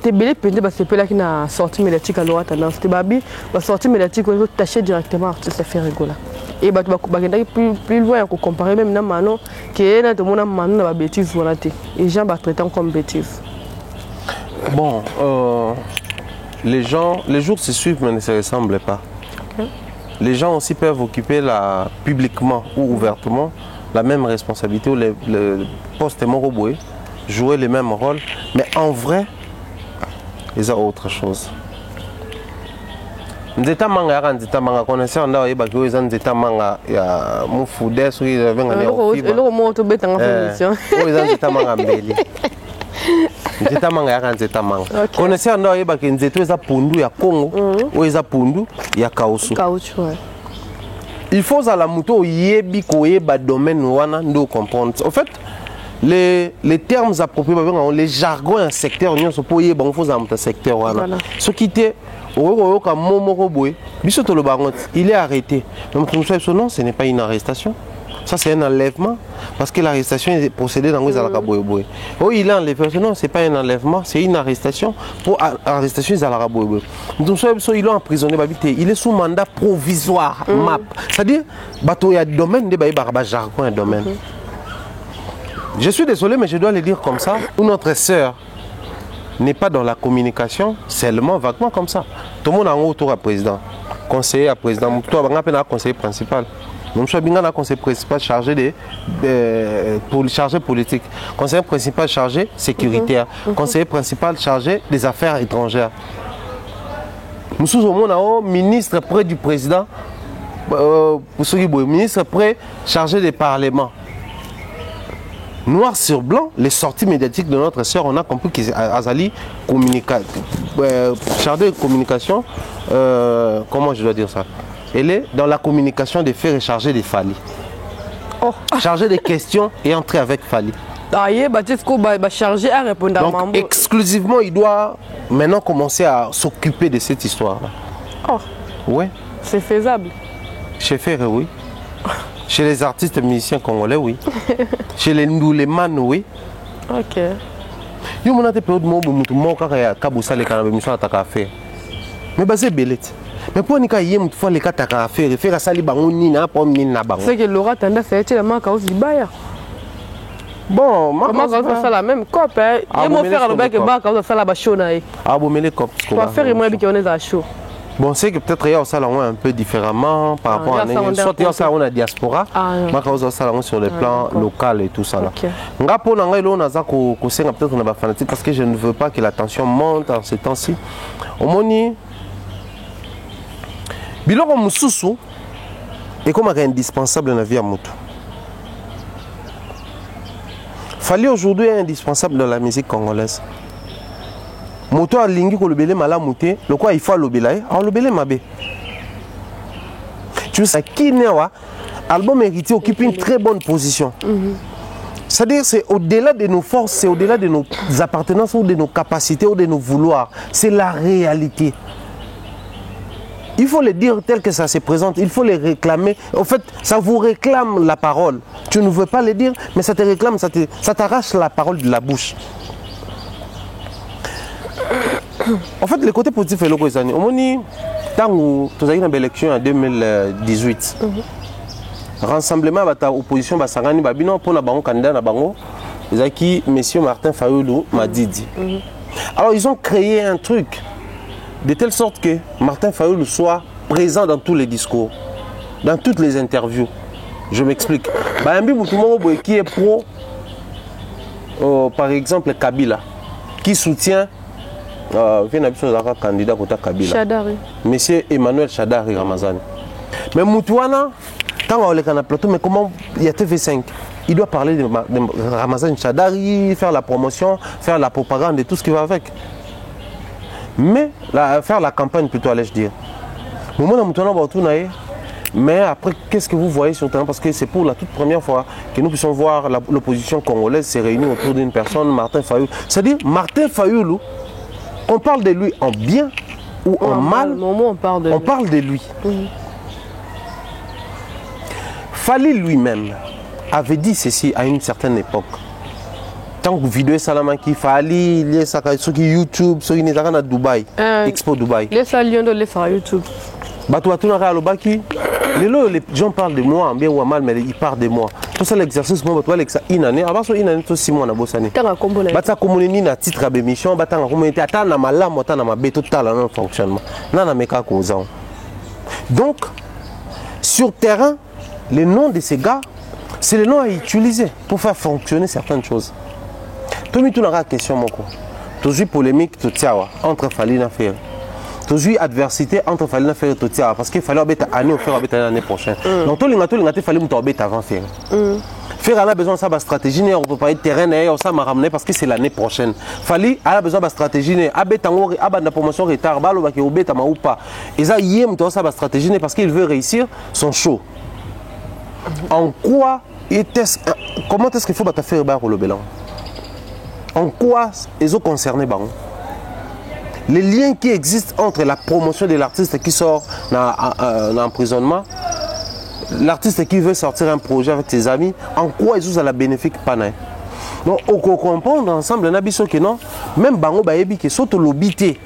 Speaker 2: Tu belé pendant parce que là qui n'a sorti médiatique à l'orat tendance te babi va sortir médiatique on tâcher directement artiste fait rigola et bah tu vas plus loin qu'on comparer même na mano que na tout monde mano na bêtise voilà et gens va traiter comme bêtise.
Speaker 1: Bon les jours se suivent mais ne se ressemblent pas. Les gens aussi peuvent occuper publiquement ou ouvertement la même responsabilité ou le poste moroboué, jouer les mêmes rôles mais en vrai ils ont autre chose. Nzeta manga nzeta manga connaissant nda yeba ko ezan nzeta manga ya mufude so ils venga ne ofiba.
Speaker 2: Le moto betanga position.
Speaker 1: O ezan nzeta manga mbeli. Nzeta manga ya nzeta manga. Connaissant nda yeba ke nzeta eza pundu ya Congo, o eza pundu ya Kaosu.
Speaker 2: Kaosu ouais.
Speaker 1: Il faut à la moto yebi ko yeba domaine wana ndo comprendre. En fait les termes appropriés, les jargons un secteur, il secteur. Ce qui était, il est arrêté. Donc, non, ce n'est pas une arrestation. Ça, c'est un enlèvement. Parce que l'arrestation est procédée dans les Alaraboye. Oh, il est enlevé. Non, ce n'est pas un enlèvement, c'est une arrestation. Pour arrestation, ils Alaraboye. Donc, ils l'ont emprisonné. Il est sous mandat provisoire, MAP. C'est-à-dire, il y a un domaine, il y a un jargon, un domaine. Je suis désolé, mais je dois le dire comme ça, où notre sœur n'est pas dans la communication, seulement vaguement comme ça. Tout le monde a un autour à président, conseiller à président, toi, on a un conseiller principal. Donc, je suis un conseiller principal chargé pour chargé politique, conseiller principal chargé sécuritaire, conseiller principal chargé des affaires étrangères. Nous sommes un ministre près du président, ministre près chargé des parlements. Noir sur blanc, les sorties médiatiques de notre sœur, on a compris qu'Azali chargée de communication, comment je dois dire ça? Elle est dans la communication des faits et chargée des Fally. Chargée des questions et entrer avec Fally.
Speaker 2: Chargé à répondre.
Speaker 1: Donc exclusivement, il doit maintenant commencer à s'occuper de cette histoire-là.
Speaker 2: Oh.
Speaker 1: Oui.
Speaker 2: C'est faisable.
Speaker 1: Chez Ferre, oui. Chez les artistes musiciens congolais, oui. Chez les Ndouleman, oui.
Speaker 2: Ok.
Speaker 1: Yo mon ate période mo mutu mo kaka ya kabusa le kana bemission ataka faire. Mais basé belette. Mais pour nika yé mutu fois le kataka faire, faire sali bango ni na pom ni na bango.
Speaker 2: C'est que Laura tanda fait la marque au Zibaya.
Speaker 1: Bon,
Speaker 2: comment ça fait ça la même cop hein. Et mon frère le bec ba ka ça la ba show na.
Speaker 1: Ah bon mais les cop.
Speaker 2: Pour faire et moi bi on est à chaud.
Speaker 1: Bon, c'est que peut-être il y a ça un peu différemment par rapport à soit il y a ça on a diaspora, mais quand on ça sur le plan local et tout ça là. Nga pour nanga on a ça ko senga peut-être on a fanatique parce que je ne veux pas que la tension monte en ces temps-ci. Au moni biloko mususu et comme indispensable dans la vie à moto. Fally aujourd'hui est indispensable dans la musique congolaise. Moto a lingi ko lobele malamute, le quoi il faut lobela, a lobele mabe. Tu sais qui n'est pas album héritier occupe une très bonne position. C'est-à-dire c'est au-delà de nos forces, c'est au-delà de nos appartenances ou de nos capacités ou de nos vouloirs. C'est la réalité. Il faut le dire tel que ça se présente, il faut les réclamer. En fait, ça vous réclame la parole. Tu ne veux pas le dire, mais ça te réclame, ça t'arrache la parole de la bouche. En fait, le côté positif est le côté années. Au moment tant où tu as eu une élection en 2018, rassemblement de l'opposition, Basangani Babino pour la banque candidat na bango, ils ont qui Monsieur Martin Fayulu m'a dit. Alors ils ont créé un truc de telle sorte que Martin Fayulu soit présent dans tous les discours, dans toutes les interviews. Je m'explique. Qui est pro, par exemple Kabila, qui soutient candidat contre Kabila.
Speaker 2: Chadari.
Speaker 1: Monsieur Emmanuel Chadari Ramazani. Mais Moutouana, quand on est dans le plateau, mais comment il y a TV5, il doit parler de Ramazani Chadari, faire la promotion, faire la propagande et tout ce qui va avec. Mais faire la campagne plutôt, allais-je dire. Mais après, qu'est-ce que vous voyez sur le terrain? Parce que c'est pour la toute première fois que nous puissions voir l'opposition congolaise se réunir autour d'une personne, Martin Fayulu. C'est-à-dire, Martin Fayulu, on parle de lui en bien ou en mal,
Speaker 2: on parle
Speaker 1: de lui. Fally lui-même avait dit ceci à une certaine époque. Tant que vidéo Salamaki, Fally, il y a sur YouTube, sur Dubaï, Expo Dubaï.
Speaker 2: Les salions de les faire YouTube.
Speaker 1: Les gens parlent de moi, en bien ou en mal, mais ils parlent de moi. Tout ça, l'exercice, moi, tu vois, une année, avant ça, une année, 6 mois, on a bossé. Bata communini na titre d'émission, bata na communauté, ata na malam, ata na mabe, tout à l'heure fonctionnement. Non, na meka causant. Donc, sur terrain, les noms de ces gars, c'est les noms à utiliser pour faire fonctionner certaines choses. Tout le monde a une question, moko. Toujours polémique, tout ça, entre Fally et Ferry. Toujours adversité entre Fally et Ferry, tout ça, parce qu'il fallait être année ou faire l'année prochaine. Donc, tout le monde a fallu être avant Ferry. Ferry a besoin de sa stratégie, on peut pas être terrain, on s'en m'a ramené parce que c'est l'année prochaine. Fally a besoin de stratégie, la promotion retard, ou pas. Et ça, il a sa stratégie parce qu'il veut réussir son show. En quoi comment est-ce qu'il faut faire le bilan? En quoi ils ont concerné Baron? Les liens qui existent entre la promotion de l'artiste qui sort dans l'emprisonnement, l'artiste qui veut sortir un projet avec ses amis, en quoi ils ont la bénéfique panay? Donc, on comprend ensemble, que non, même Bango Bayebi qui saute l'obité.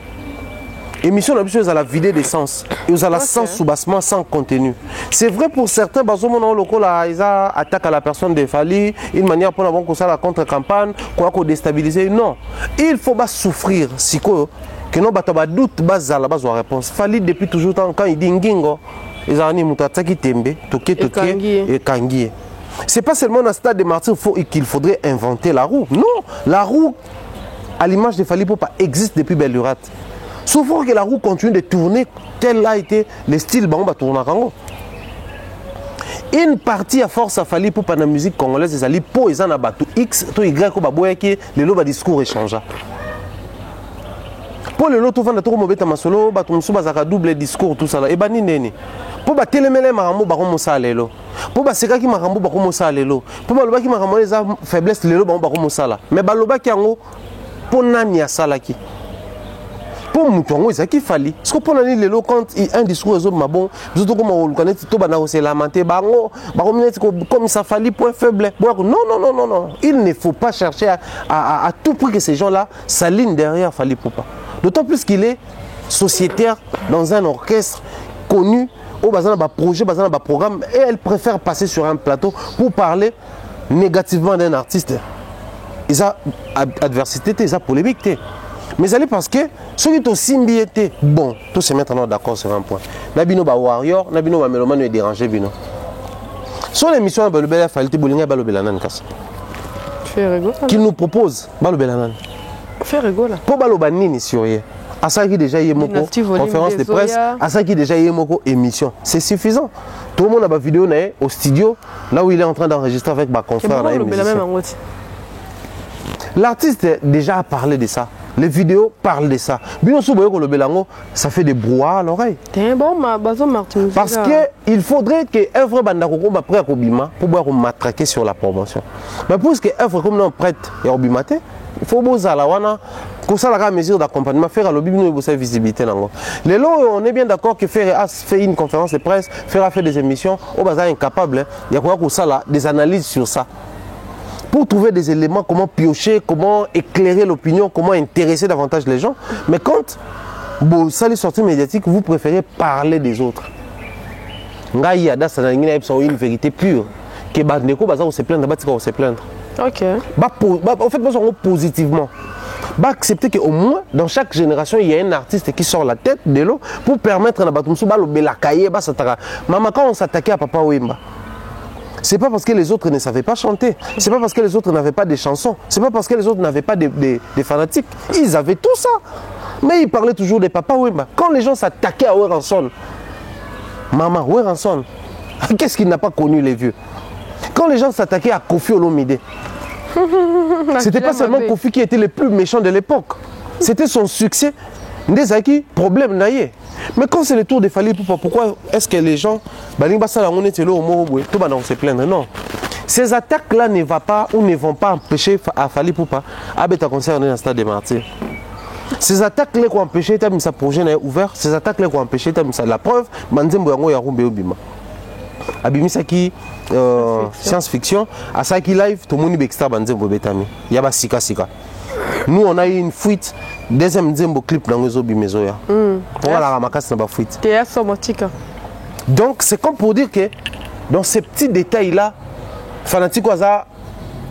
Speaker 1: Émission d'habitude, à la vidée d'essence. Et vous avez la sans soubassement, sans contenu. C'est vrai pour certains, ils attaquent à la personne de Fally, une manière pour avoir la contre-campagne, pour déstabiliser. Non. Il faut pas souffrir. Si que non, bah doute, bah la base réponse. Fally depuis toujours quand il dit ngingo, ils ont dit mutataki tembe, toke et kangie. C'est pas seulement dans le stade de martyrs qu'il faudrait inventer la roue. Non, la roue, à l'image de Fally Ipupa, existe depuis belle lurette. Sauf que la roue continue de tourner, tel a été le style Bango tourner. Une partie à force à Fally Ipupa dans la musique congolaise, c'est pour les gens X, to Y, qui le lot discours échange. Pour le lot, tout le monde a solo, un double discours, tout ça. Et ben, nini. Pour les télémélés, marambo, baron lelo. Pour les séka qui marambo, baron lelo. Pour les qui marambo, les faiblesses, lelo, baron sala. Mais baloba qui ango, pour nani a salaki. Pour Moutongo, c'est qu'il fallait. Parce que pour l'année, quand un discours est bon, vous comme on le connaît, tout le c'est lamenté, comme ça fallait, point faible. Non. Il ne faut pas chercher à tout prix que ces gens-là s'alignent derrière Fally Ipupa. D'autant plus qu'il est sociétaire dans un orchestre connu, au bazar d'un projet, bazar d'un programme, et elle préfère passer sur un plateau pour parler négativement d'un artiste. Ils ont adversité, ils ont polémique. Mais c'est parce que ceux qui ont symbiété, bon, tous se mettent d'accord sur un point. Nabino ba warrior, nabino ba mélomane est dérangé bino. Sur l'émission de Balobela Falite Boulinga Balobelanan Kas. Qu'il nous propose Balobelanan.
Speaker 2: Fait rigolo.
Speaker 1: Pour Balobanini sur hier. À ça qui déjà y est moko conférence de presse, à ça qui déjà y est moko émission. C'est suffisant. Tout le monde a ma vidéo au studio, là où il est en train d'enregistrer avec ma confrère. L'artiste déjà a parlé de ça. Les vidéos parlent de ça. Bien sûr, ça fait des brouhahs à l'oreille. Parce qu'il faudrait que œuvre bandakoko après Robima pour pouvoir matraquer sur la promotion. Mais pour que œuvre comme non prête et Robimate, il faut que la wana que ça la mesure d'accompagnement faire à l'objet de visibilité. Les lots, on est bien d'accord que faire une conférence de presse, faire des émissions, au bazar incapable, il y a quoi que ça là, des analyses sur ça. Pour trouver des éléments, comment piocher, comment éclairer l'opinion, comment intéresser davantage les gens. Mais quand vous allez sortir médiatique, vous préférez parler des autres. Ngaïada, ça n'a une vérité pure. Que Bandeko, on se plaindre, on se plaindre.
Speaker 2: Ok.
Speaker 1: En fait, nous positivement. Accepter qu'au moins, dans chaque génération, il y a un artiste qui sort la tête de l'eau pour permettre à Batumsu de cahier. Maman, quand on s'attaquait à Papa Wemba, c'est pas parce que les autres ne savaient pas chanter, c'est pas parce que les autres n'avaient pas de chansons, c'est pas parce que les autres n'avaient pas des fanatiques. Ils avaient tout ça. Mais ils parlaient toujours de Papa Wemba. Quand les gens s'attaquaient à Weranson, Maman, Weranson, qu'est-ce qu'il n'a pas connu les vieux? Quand les gens s'attaquaient à Kofi Olomide, c'était pas seulement Kofi qui était le plus méchant de l'époque. C'était son succès. Ndezaki, problème naïe. Mais quand c'est le tour de Fally Ipupa, pourquoi est-ce que les gens, se plaindre? Non. Ces attaques-là ne vont pas ou ne vont pas empêcher à Fally Ipupa à concerner un stade de martyrs. Ces attaques-là qui ont empêché sa projet ouvert, ces attaques-là qui ont empêché la preuve, Manzembo Yango Yarumbe Obima. Abimisaki science-fiction, à Saki Live, tout le monde est extra Manzembo Betami. Yaba Sika Sika. Nous, on a eu une fuite, deuxième clip dans les Obimezoya. Pour la ramacasse, on a fuite. Donc, c'est comme pour dire que dans ces petits détails-là, Fanatique Waza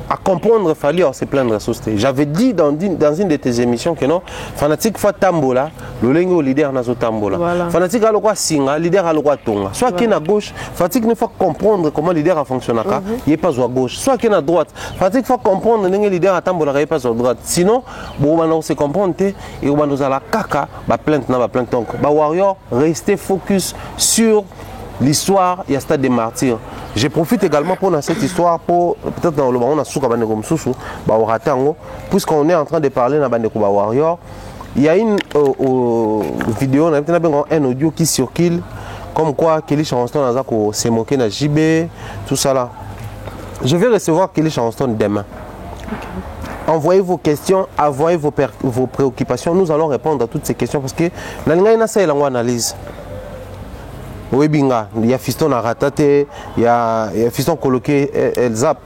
Speaker 1: à comprendre, Fally se plaindre à société. J'avais dit dans une de tes émissions que non, Fanatique fa tambola, le lengo leader nazo tambola. Voilà. Fanatique a le droit singa, leader a le droit tonga. Soit qu'il est à gauche, Fanatique ne faut comprendre comment le leader a fonctionné, il n'est pas à gauche. Soit qu'il est à droite, Fanatique faut comprendre que le leader a tambola, il n'est pas à droite. Sinon, bon, on se comprendre et on va la caca, ba plainte na ba plainte donc. Ba warrior, restez focus sur l'histoire, il y a stade des martyrs. Je profite également pour dans cette histoire, pour peut-être dans le moment où on a souka bandeko msusu, ba oratango, puisqu'on est en train de parler dans bandeko ba warrior, il y a une vidéo, on a un audio qui circule, comme quoi Kelly Charleston s'est moqué de JB, tout ça là. Je vais recevoir Kelly Charleston demain. Okay. Envoyez vos questions, envoyez vos préoccupations, nous allons répondre à toutes ces questions parce que nous analyse. Oui, binga. Il y a Fiston à Ratate, il y a Fiston coloqué Elzap,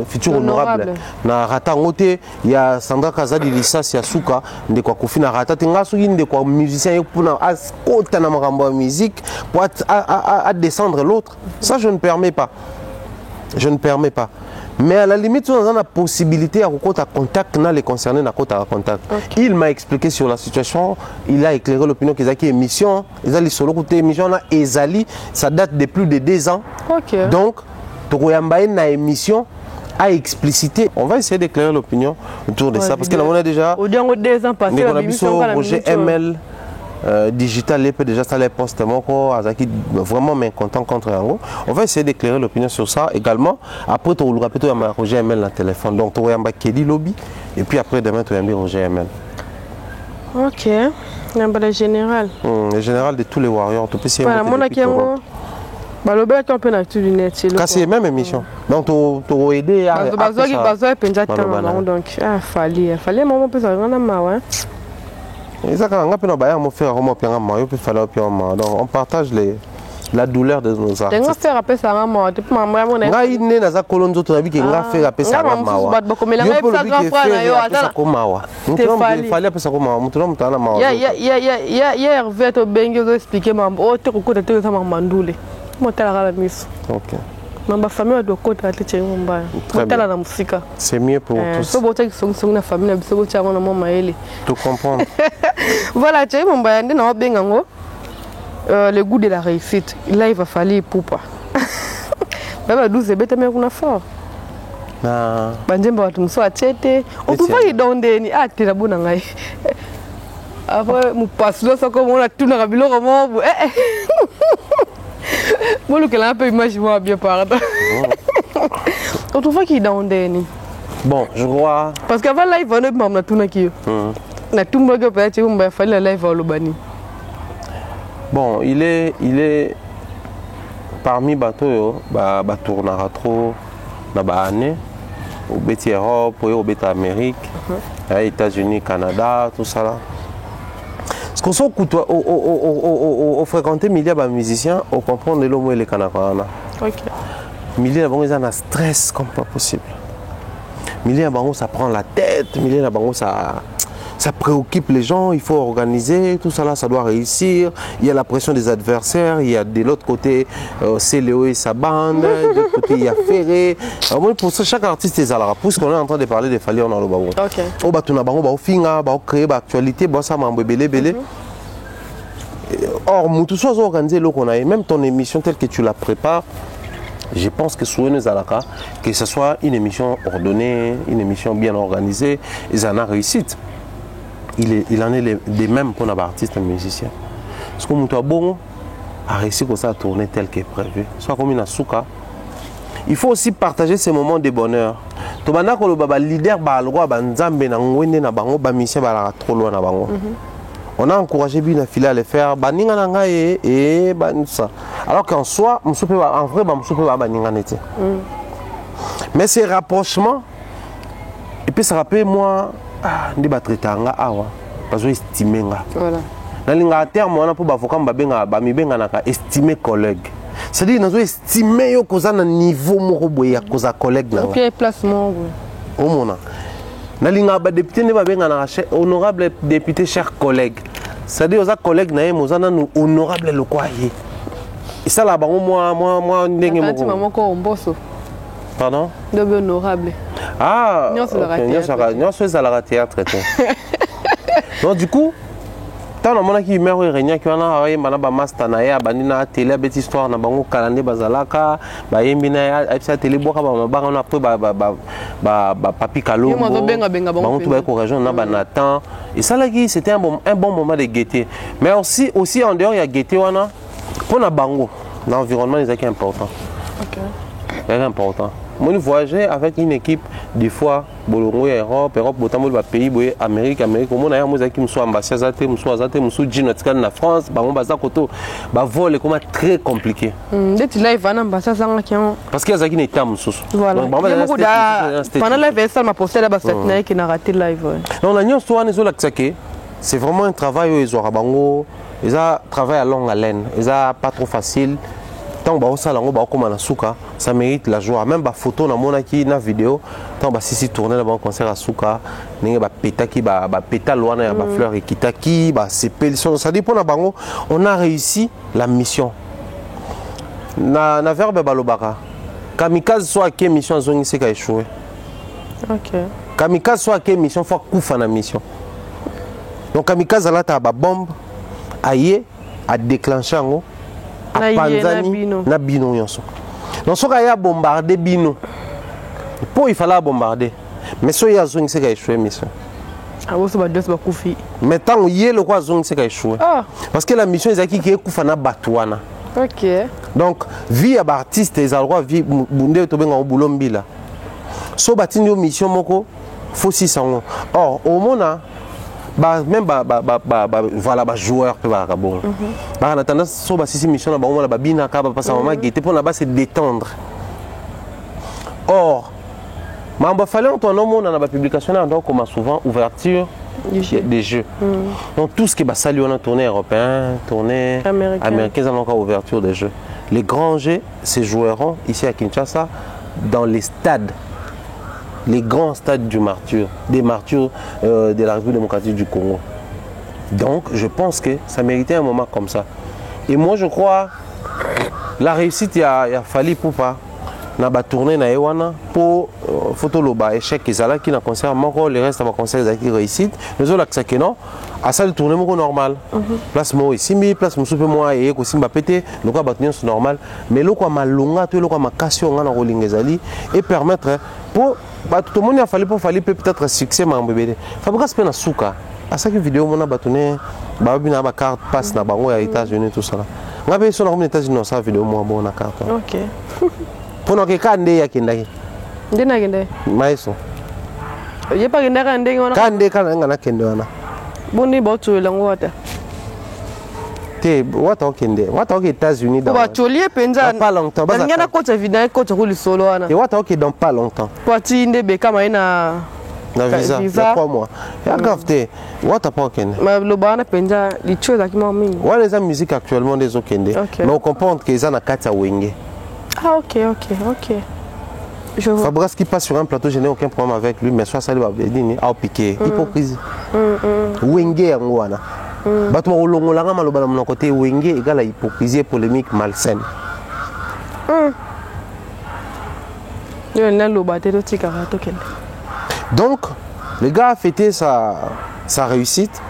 Speaker 1: futur honorable. Na Ratangote, il y a Sandra Kazadi Lissas, il y a Souka, de quoi Kofi na Ratate, il de quoi musicien pour na musique pour descendre l'autre. Ça, je ne permets pas. Je ne permets pas. Mais à la limite, on a la possibilité à contact les concernés à contact. Okay. Il m'a expliqué sur la situation, il a éclairé l'opinion qu'ils ont qui émission, ils ont solo côté émission là, Ezali, ça date de plus de 2 ans. Okay. Donc, Tokoyambaye na émission a explicité. On va essayer d'éclairer l'opinion autour de ça parce que là on a déjà.
Speaker 2: Au 2 ans passés,
Speaker 1: on a vu sur projet ML. Digital, il peut déjà ça les postes vraiment mécontent contre Yango. On va essayer d'éclairer l'opinion sur ça également. Après, tu auras peut-être un Roger ML dans le téléphone. Donc, tu auras un Kelly Lobby. Et puis après, demain, tu auras un Roger ML.
Speaker 2: Ok. Le général.
Speaker 1: Le général de tous les warriors. Tu peux essayer
Speaker 2: c'est
Speaker 1: même émission. Donc, tu auras aidé à.
Speaker 2: Donc, fallait maman peut s'en
Speaker 1: on partage la douleur de nos artistes. C'est mieux pour tous. Tout comprendre.
Speaker 2: Voilà, le goût de la réussite. Là, il va falloir Ipupa. Baba 12 bête mais on a fort. Banjemba tumso achete. On peut pas y donner ni ati la bonne ngai. Après mon passe là ça comme on a tout na kabilo comme bon le que là peut imaginer bien par là. On trouve qu'il donne ni.
Speaker 1: Bon, je crois.
Speaker 2: Parce qu'avant live, on a pas tout qui. Na tout le monde peut-être on va faire la live au Lobani.
Speaker 1: Bon, il est parmi bateaux, bah tournera trop na ba année au Béti Europe, au Béti Amérique, États-Unis, Canada, tout ça là. Parce qu'on s'en coûte au fréquenter milliers de musiciens, au comprendre le mot les Canadiens.
Speaker 2: OK.
Speaker 1: Milliers de ils ont un stress comme pas possible. Milliers de banques ça prend la tête, milliers de banques ça préoccupe les gens, il faut organiser, tout ça là, ça doit réussir. Il y a la pression des adversaires, il y a de l'autre côté Céléo et sa bande, de l'autre côté il y a Ferré. Alors, pour ça, chaque artiste est à la puisqu'on est en train de parler des Fali, on a le baron.
Speaker 2: OK.
Speaker 1: On va tourner baron, on va finir, on va créer l'actualité, ça m'a belé. Or, tout ça, on organisé le qu'on a, même ton émission telle que tu la prépares. Je pense que que ce soit une émission ordonnée, une émission bien organisée, ils en ont réussite. Il en est des mêmes pour les artistes et musiciens. Parce que nous bon a réussi comme ça à tourner tel que prévu. Soit comme une souka. Il faut aussi partager ces moments de bonheur. To bana ko le leader ba lwa ba nzambe na ngwende na bango ba mission ba trop loin na bango. On a encouragé bien à le faire ba ninga na ngai et ba ça. Alors qu'en soi, en vrai ba msupe ba ninga nete. Mais ces rapprochements et puis ça rappelle moi ndi batretanga awa bazo estimer nga
Speaker 2: voilà
Speaker 1: na linga terme wana po bavoka mbabenga ba mibenga naka estimer collègue c'est-à-dire nazo estimer yo koza na niveau moko boye ya koza collègue na
Speaker 2: puis placement
Speaker 1: au mona na linga ba député ne babenga na honorable député cher collègue c'est-à-dire oza collègue na ye mozana no honorable le quoi ye et ça là bango moi ndenge
Speaker 2: moko mboso
Speaker 1: pardon
Speaker 2: de honorable.
Speaker 1: Ah,
Speaker 2: non,
Speaker 1: c'est la théâtre. Donc du coup, tant on a qui meurt réunion qui on a manaba master na ya banina télé bête histoire na bango calendrier bazalaka ba yembina ya télé boka ba on après ba papi kalo bango tout ba ko région na banatan et ça là qui c'était un bon moment de gaieté mais aussi en dehors il y a gaieté wana pour na bango l'environnement est important. OK. C'est important. Moi, je voyageais avec une équipe, des fois, Bolongo, Europe, Botamol, pays, Amérique, au monde, je suis ambassadeur, je suis djinotical en France, je vol est très compliqué. Parce qu'il y a des états
Speaker 2: voilà. Pendant la VSL, ma posté là, qui n'a raté le live.
Speaker 1: C'est vraiment un travail où ils ont un travail à longue haleine, ils ont pas trop facile. Ça mérite la joie. Même les photos, na vidéo, tant que si tourner dans un concert à Souka, fleur et kitaki, ça dit pour nous, on a réussi la mission. Na verbe balobaka. Kamikaze soit quelle mission zone c'est qu'a échoué.
Speaker 2: OK.
Speaker 1: Kamikaze soit quelle mission faut couper na mission. Donc kamikaze là ta bombe aïe a déclenché en na bino yonso. Donc ce qu'il y a bombardé bino. Pour il fallait bombarder. Mais ce qu'il y a zone c'est échoué mission.
Speaker 2: Ah vous ça va deux bakoufi.
Speaker 1: Mais tant il y a le quoi zone c'est échoué. Parce que la mission est qui est kufana batouana.
Speaker 2: OK.
Speaker 1: Donc vie à artiste les droit vie bunde to benga bulombila. So batindi mission moko faut 600. Or au mona même voilà joueur peut ba bon ba na tendance so ba sisi mission na ba on la bina ka ba passa maman qui était pour là-bas c'est détendre. Or mamba fallait on nom na ba publication donc comme souvent ouverture des jeux. Donc tout ce qui est salut on a tourné européen, tourné américain ça encore ouverture des jeux. Les grands jeux ces joueront ici à Kinshasa dans les stades. Les grands stades du martyr, des martyrs de la République démocratique du Congo. Donc, je pense que ça méritait un moment comme ça. Et moi, je crois la réussite, il a fallu pour pas. Na ba tourner na ewana pour photo loba échec ezala qui na concert moko le reste va concert qui réussite nous on que non à ça de tourner moko normal place mo ici mi place mo soupe moi et ko simba pété le quoi battre c'est normal mais le quoi malonga to le quoi makasio nga na roling ezali et permettre pour tout le monde a fallu pour peut-être succès ma bébé fabrique c'est na souka à ça que vidéo mona batone ba bina ba carte passe na bango ya États-Unis tout ça là ngabe so na comme États-Unis ça vidéo moi bon na carte.
Speaker 2: OK.
Speaker 1: Pour nous, il y a des gens qui
Speaker 2: sont
Speaker 1: maïso.
Speaker 2: Il n'y a pas de rendez-vous.
Speaker 1: Kande kana kende wana.
Speaker 2: Boni ba tu lango wata.
Speaker 1: Te wata okende. Wata aux États-Unis dans.
Speaker 2: Ba cholier penza.
Speaker 1: Pas longtemps.
Speaker 2: Ba ngana ko ta vidéo ko ta ko solo wana.
Speaker 1: Te wata ok dans pas longtemps.
Speaker 2: Pati ndebe kama ina
Speaker 1: na visa. Il y a 3 mois. Ya grave te. Wata pas okende.
Speaker 2: Ma lo bana penza li chose akima mingi.
Speaker 1: Ouais les musique actuellement des okende. Mais on comprend que ils en a kata wenge.
Speaker 2: Ah ok. Je vois.
Speaker 1: Fabrice qui passe sur un plateau, je n'ai aucun problème avec lui, mais soit ça lui va dire ah piqué, hypocrisie. Wenge yangoana. Bato olongolanga maloba na mon côté wenge égale à hypocrisie polémique malsaine. Donc le gars a fêté sa réussite.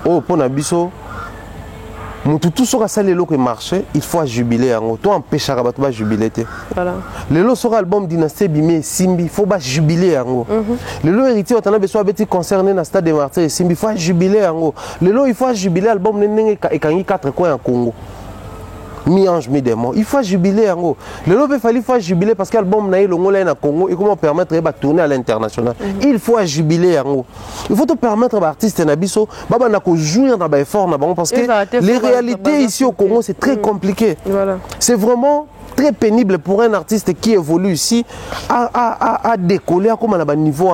Speaker 1: Oh pour Nabiso. Tout sera ça les lots qui marchent, il faut jubiler en toi empêcher à battre jubiler.
Speaker 2: Voilà.
Speaker 1: Les lots sera album dynastie bimé Simbi, il faut pas jubiler en haut. Les lots héritiers on a besoin d'être concerné dans le stade des martyrs Simbi, il faut jubiler en haut. Les lots il faut jubiler album neneng et kangi 4 coins en Congo. Mi-ange, mi-démon. Il faut jubiler en haut. Le lot il faut jubiler parce que l'album naï le ngolé na Congo et comment permettre de tourner à l'international. Il faut jubiler en haut. Il faut te permettre à l'artiste Nabiso baba na ko jouir dans ba effort na parce que les réalités ici au Congo c'est très compliqué. Voilà. C'est vraiment très pénible pour un artiste qui évolue ici à décoller à comme à niveau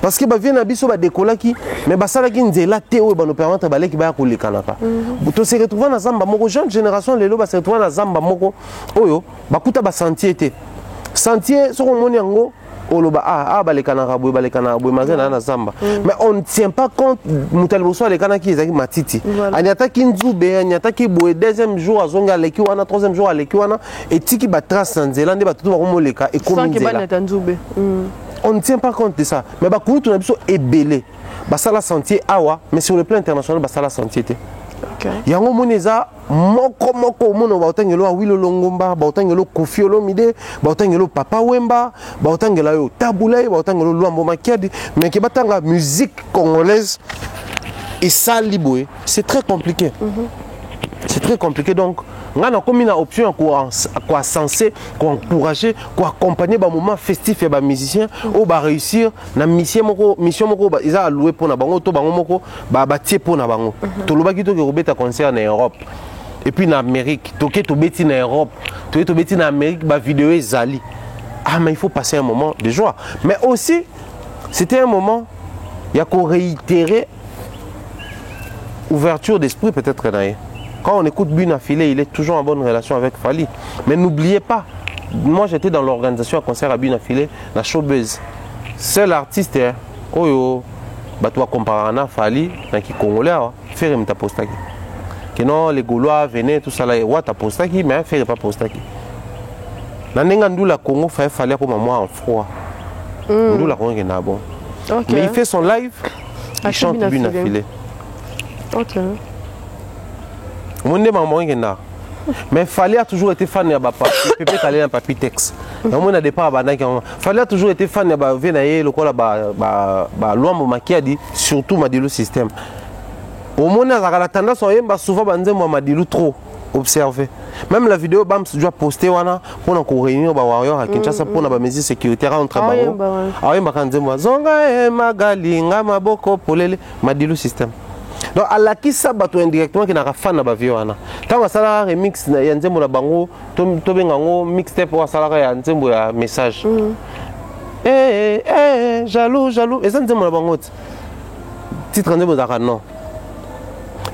Speaker 1: parce que vient na biso ba décoller qui mais basala ki nzela te o ba nous permettre ba leki ba ko lekanaka to se retrouver na zamba moko jeune génération lelo ba se retrouver na zamba moko oyo bakuta ba sentier te sentier soko moni yango oloba balekana boy balekana boy mazana na zamba mais on ne tient pas compte mutal boso lekana ki ezaki matiti anyata ki nzube anyata ki boy deuxième jour azonga leki wana troisième jour aleki wana et tiki ba trace nzela nde batutu bakomoleka et comme nzela on ne tient pas compte de ça mais bakulu tuna biso ebele basala sentier awa mais sur le plan international basala sentier te yango moneza moko mono bautangelo Awilo Longomba bautangelo Koffi Olomide bautangelo Papa Wemba bautangela yo Tabulay bautangelo Luambo Makiadi mais que batanga musique congolaise et ça liboué c'est très compliqué. C'est très compliqué donc on a comme une option quoi censé quoi encourager quoi accompagner ba moment festif et ba musicien ou ba réussir na mission moko ils a alloué pour na bango to bango moko ba tie pour na bango to lobaki to ke robeta concert en Europe et puis en Amérique to ke to beti na Europe to beti na Amérique ba vidéo ezali mais il faut passer un moment de joie mais aussi c'était un moment il y a qu'on réitérer ouverture d'esprit peut-être naïe. Quand on écoute Buna Filé, il est toujours en bonne relation avec Fali. Mais n'oubliez pas, moi j'étais dans l'organisation à concert à Buna Filé, la showbiz. Seul artiste, Oyo, Batoua Comparana, Fali, qui Congolais, faire une tapostaki. Que non, les Gaulois venaient, tout ça là, ouais, tapostaki, mais faire pas postaki. Nanengandou la Congo, fallait pour moi en froid. Nous la Congo est bon. Mais il fait son live, il chante Buna Filé.
Speaker 2: Ok.
Speaker 1: Mais Fali a toujours été fan de Bapa. Pépé Kalé un papi texte. On a des pas Fali a toujours été fan de Venaye, le quoi là, Luambo Makiadi, surtout Madilu système. Au moins, la tendance à souvent Madilu trop observé. Même la vidéo Bams doit poster pour nous réunir au Warrior à Kinshasa pour nos mesures sécuritaires entre Bango. Ah oui, Makanzemo. Zonga Magali, Ngamaboko, Polele, Madilu système. Donc à la qui ça bateau indirectement qui n'a pas fan na bavio wana tant ça remix ya nzembo na bango to bengango mixtape wa sala ya nzembo ya message jaloux et ça nzembo na bango titre nzembo za non.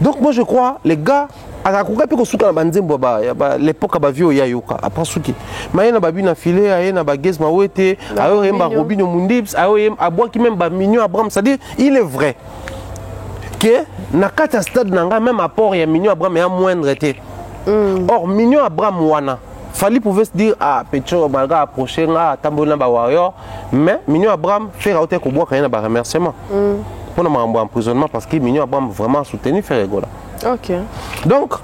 Speaker 1: Donc moi je crois les gars à kuka pe ko suka na nzembo ba l'époque bavio ya yoka après suki mais na babi na filé aye na bagez ma wete ayo yemba Robinho Mundibs ayo yem abwa ki même ba Mignon Abraham ça dit il est vrai que na kata stade nanga même apport ya Mignon Abraham est moindre été. Or Mignon Abraham wana Fali pouvait se dire Petro malgré approcher nga tambola ba warrior mais Mignon Abraham fait rauter ko bois kana ba remerciement. Pour na mambo emprisonnement parce que Mignon Abraham vraiment soutenu faire rigola. OK. Donc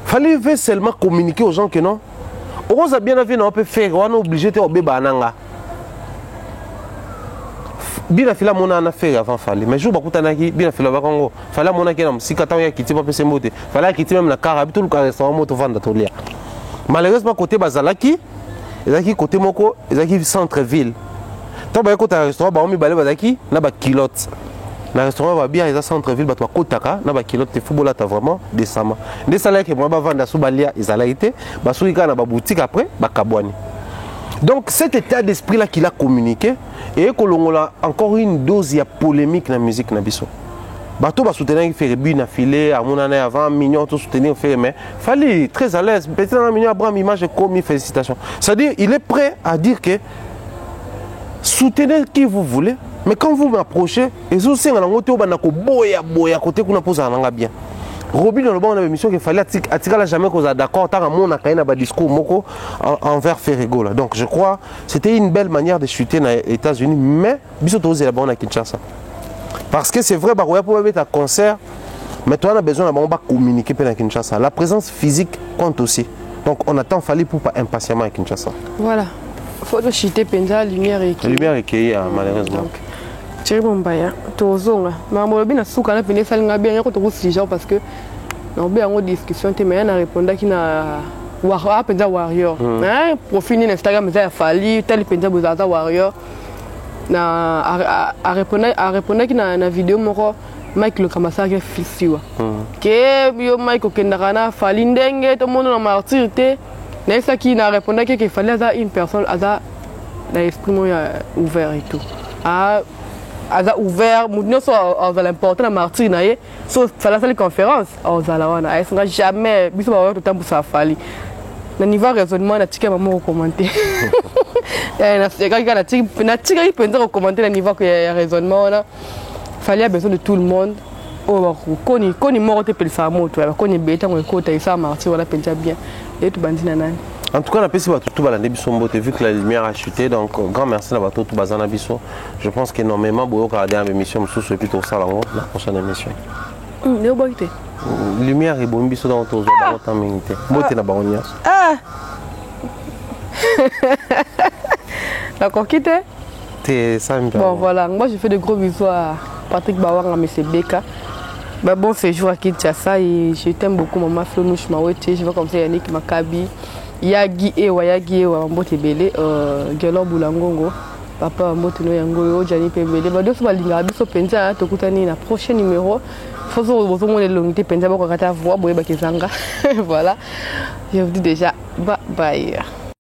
Speaker 1: Fali veut seulement communiquer aux gens que non. On a bien vu on peut faire on est obligé de obéba nanga. Bina fila mona na faire avant Fali mais jour bakutana ki bina fila bakongo fala mona ki na musika taw ya kiti pa pese mote fala kiti même na car tout le car restaurant moto vanda to lia malheureusement côté bazalaki ezaki côté moko ezaki centre ville Tant que tu as un restaurant, tu as un kilote. Dans le restaurant, va bien, ils ont centre-ville, tu as Kotaka, tu as un kilote de football, tu as vraiment des samas. Des salaires que moi, je vends dans Soubalia, ils ont été, tu as une boutique après, tu as Kabouani. Donc cet état d'esprit-là qu'il a communiqué, et qu'on a encore une dose de polémique dans la musique. Bateau va soutenir qu'il fait une affilée, à mon année avant, mignon, tout soutenir, mais il fallait très à l'aise. Peut-être un mignon, Abraham, image comme félicitations. C'est-à-dire, il est prêt à dire que soutenez qui vous voulez, mais quand vous m'approchez, et vous savez, boya côté qu'on a posé en bien. Robin dans le bon émission qu'il fallait attirer jamais qu'on a d'accord tant à mon a discours moko envers Ferrigo là. Donc je crois c'était une belle manière de chuter dans les États-Unis, mais bientôt aussi là-bas à Kinshasa. Parce que c'est vrai, bah pour mettre un concert, mais toi on a besoin de communiquer à Kinshasa. La présence physique compte aussi. Donc on attend fallu pour pas impatiemment à Kinshasa.
Speaker 2: Voilà. Faut le chuter penza lumière et
Speaker 1: la lumière est qui malheureusement.
Speaker 2: Thierry Bombaya, tozonga. Mais moi bien souka na pene salinga bien yako to sujet parce que na bien en discussion te mais na répondre qui na warrior penza warrior. Hein profil Instagram ça fali tel penza bozaza warrior. Na a répondre qui na vidéo moko Mike le kamasa ke fisiwa. Que yo Mike okendaka na fali ndenge to mono na martyr te. Na ça qui na répondre que fallait ça une personne à l'esprit ouvert et tout. A ouvert, nous sommes l'important la martyr naie, sauf fallait faire les conférences. Aux alawana, est-ce qu'on jamais, bis on va avoir tout le temps pour ça fallait. Le niveau raisonnement na tika maman commenter. Na tika il peut dire commenter le niveau que y a raisonnement là. Fallait besoin de tout le monde. Oh koni mort te pele ça moto, koni beta on écoute ça martyr voilà pensa bien. Et tout bandina nani.
Speaker 1: En tout cas, on a pu tout balander Bissombote vu que la lumière a chuté. Donc, grand merci d'avoir tout bazana Bisso. Je pense qu'énormément de regarder l'émission et puis tout ça la prochaine émission. Lumière et bon Bisso dans ton temps minute. Beauté na baronia.
Speaker 2: Ah. D'accord, qui t'es?
Speaker 1: T'es ça.
Speaker 2: Bon voilà, moi je fais de gros bisous à Patrick Bawang, à M. Beka. Bah, bon séjour à Kinshasa et je t'aime beaucoup maman Flonouche Mawete. Je vois comme ça Yannick Makabi. Yagi Ewa Mbote Bele, Gelor Boulangongo, Papa Mbote no Yango, Jani Pebele. Bah, deux fois l'inga biso penza, tokutani na prochain numéro. Faut que vous les longité penza, vous regardez à voir, vous voyez Voilà. Je vous dis déjà, bye bye.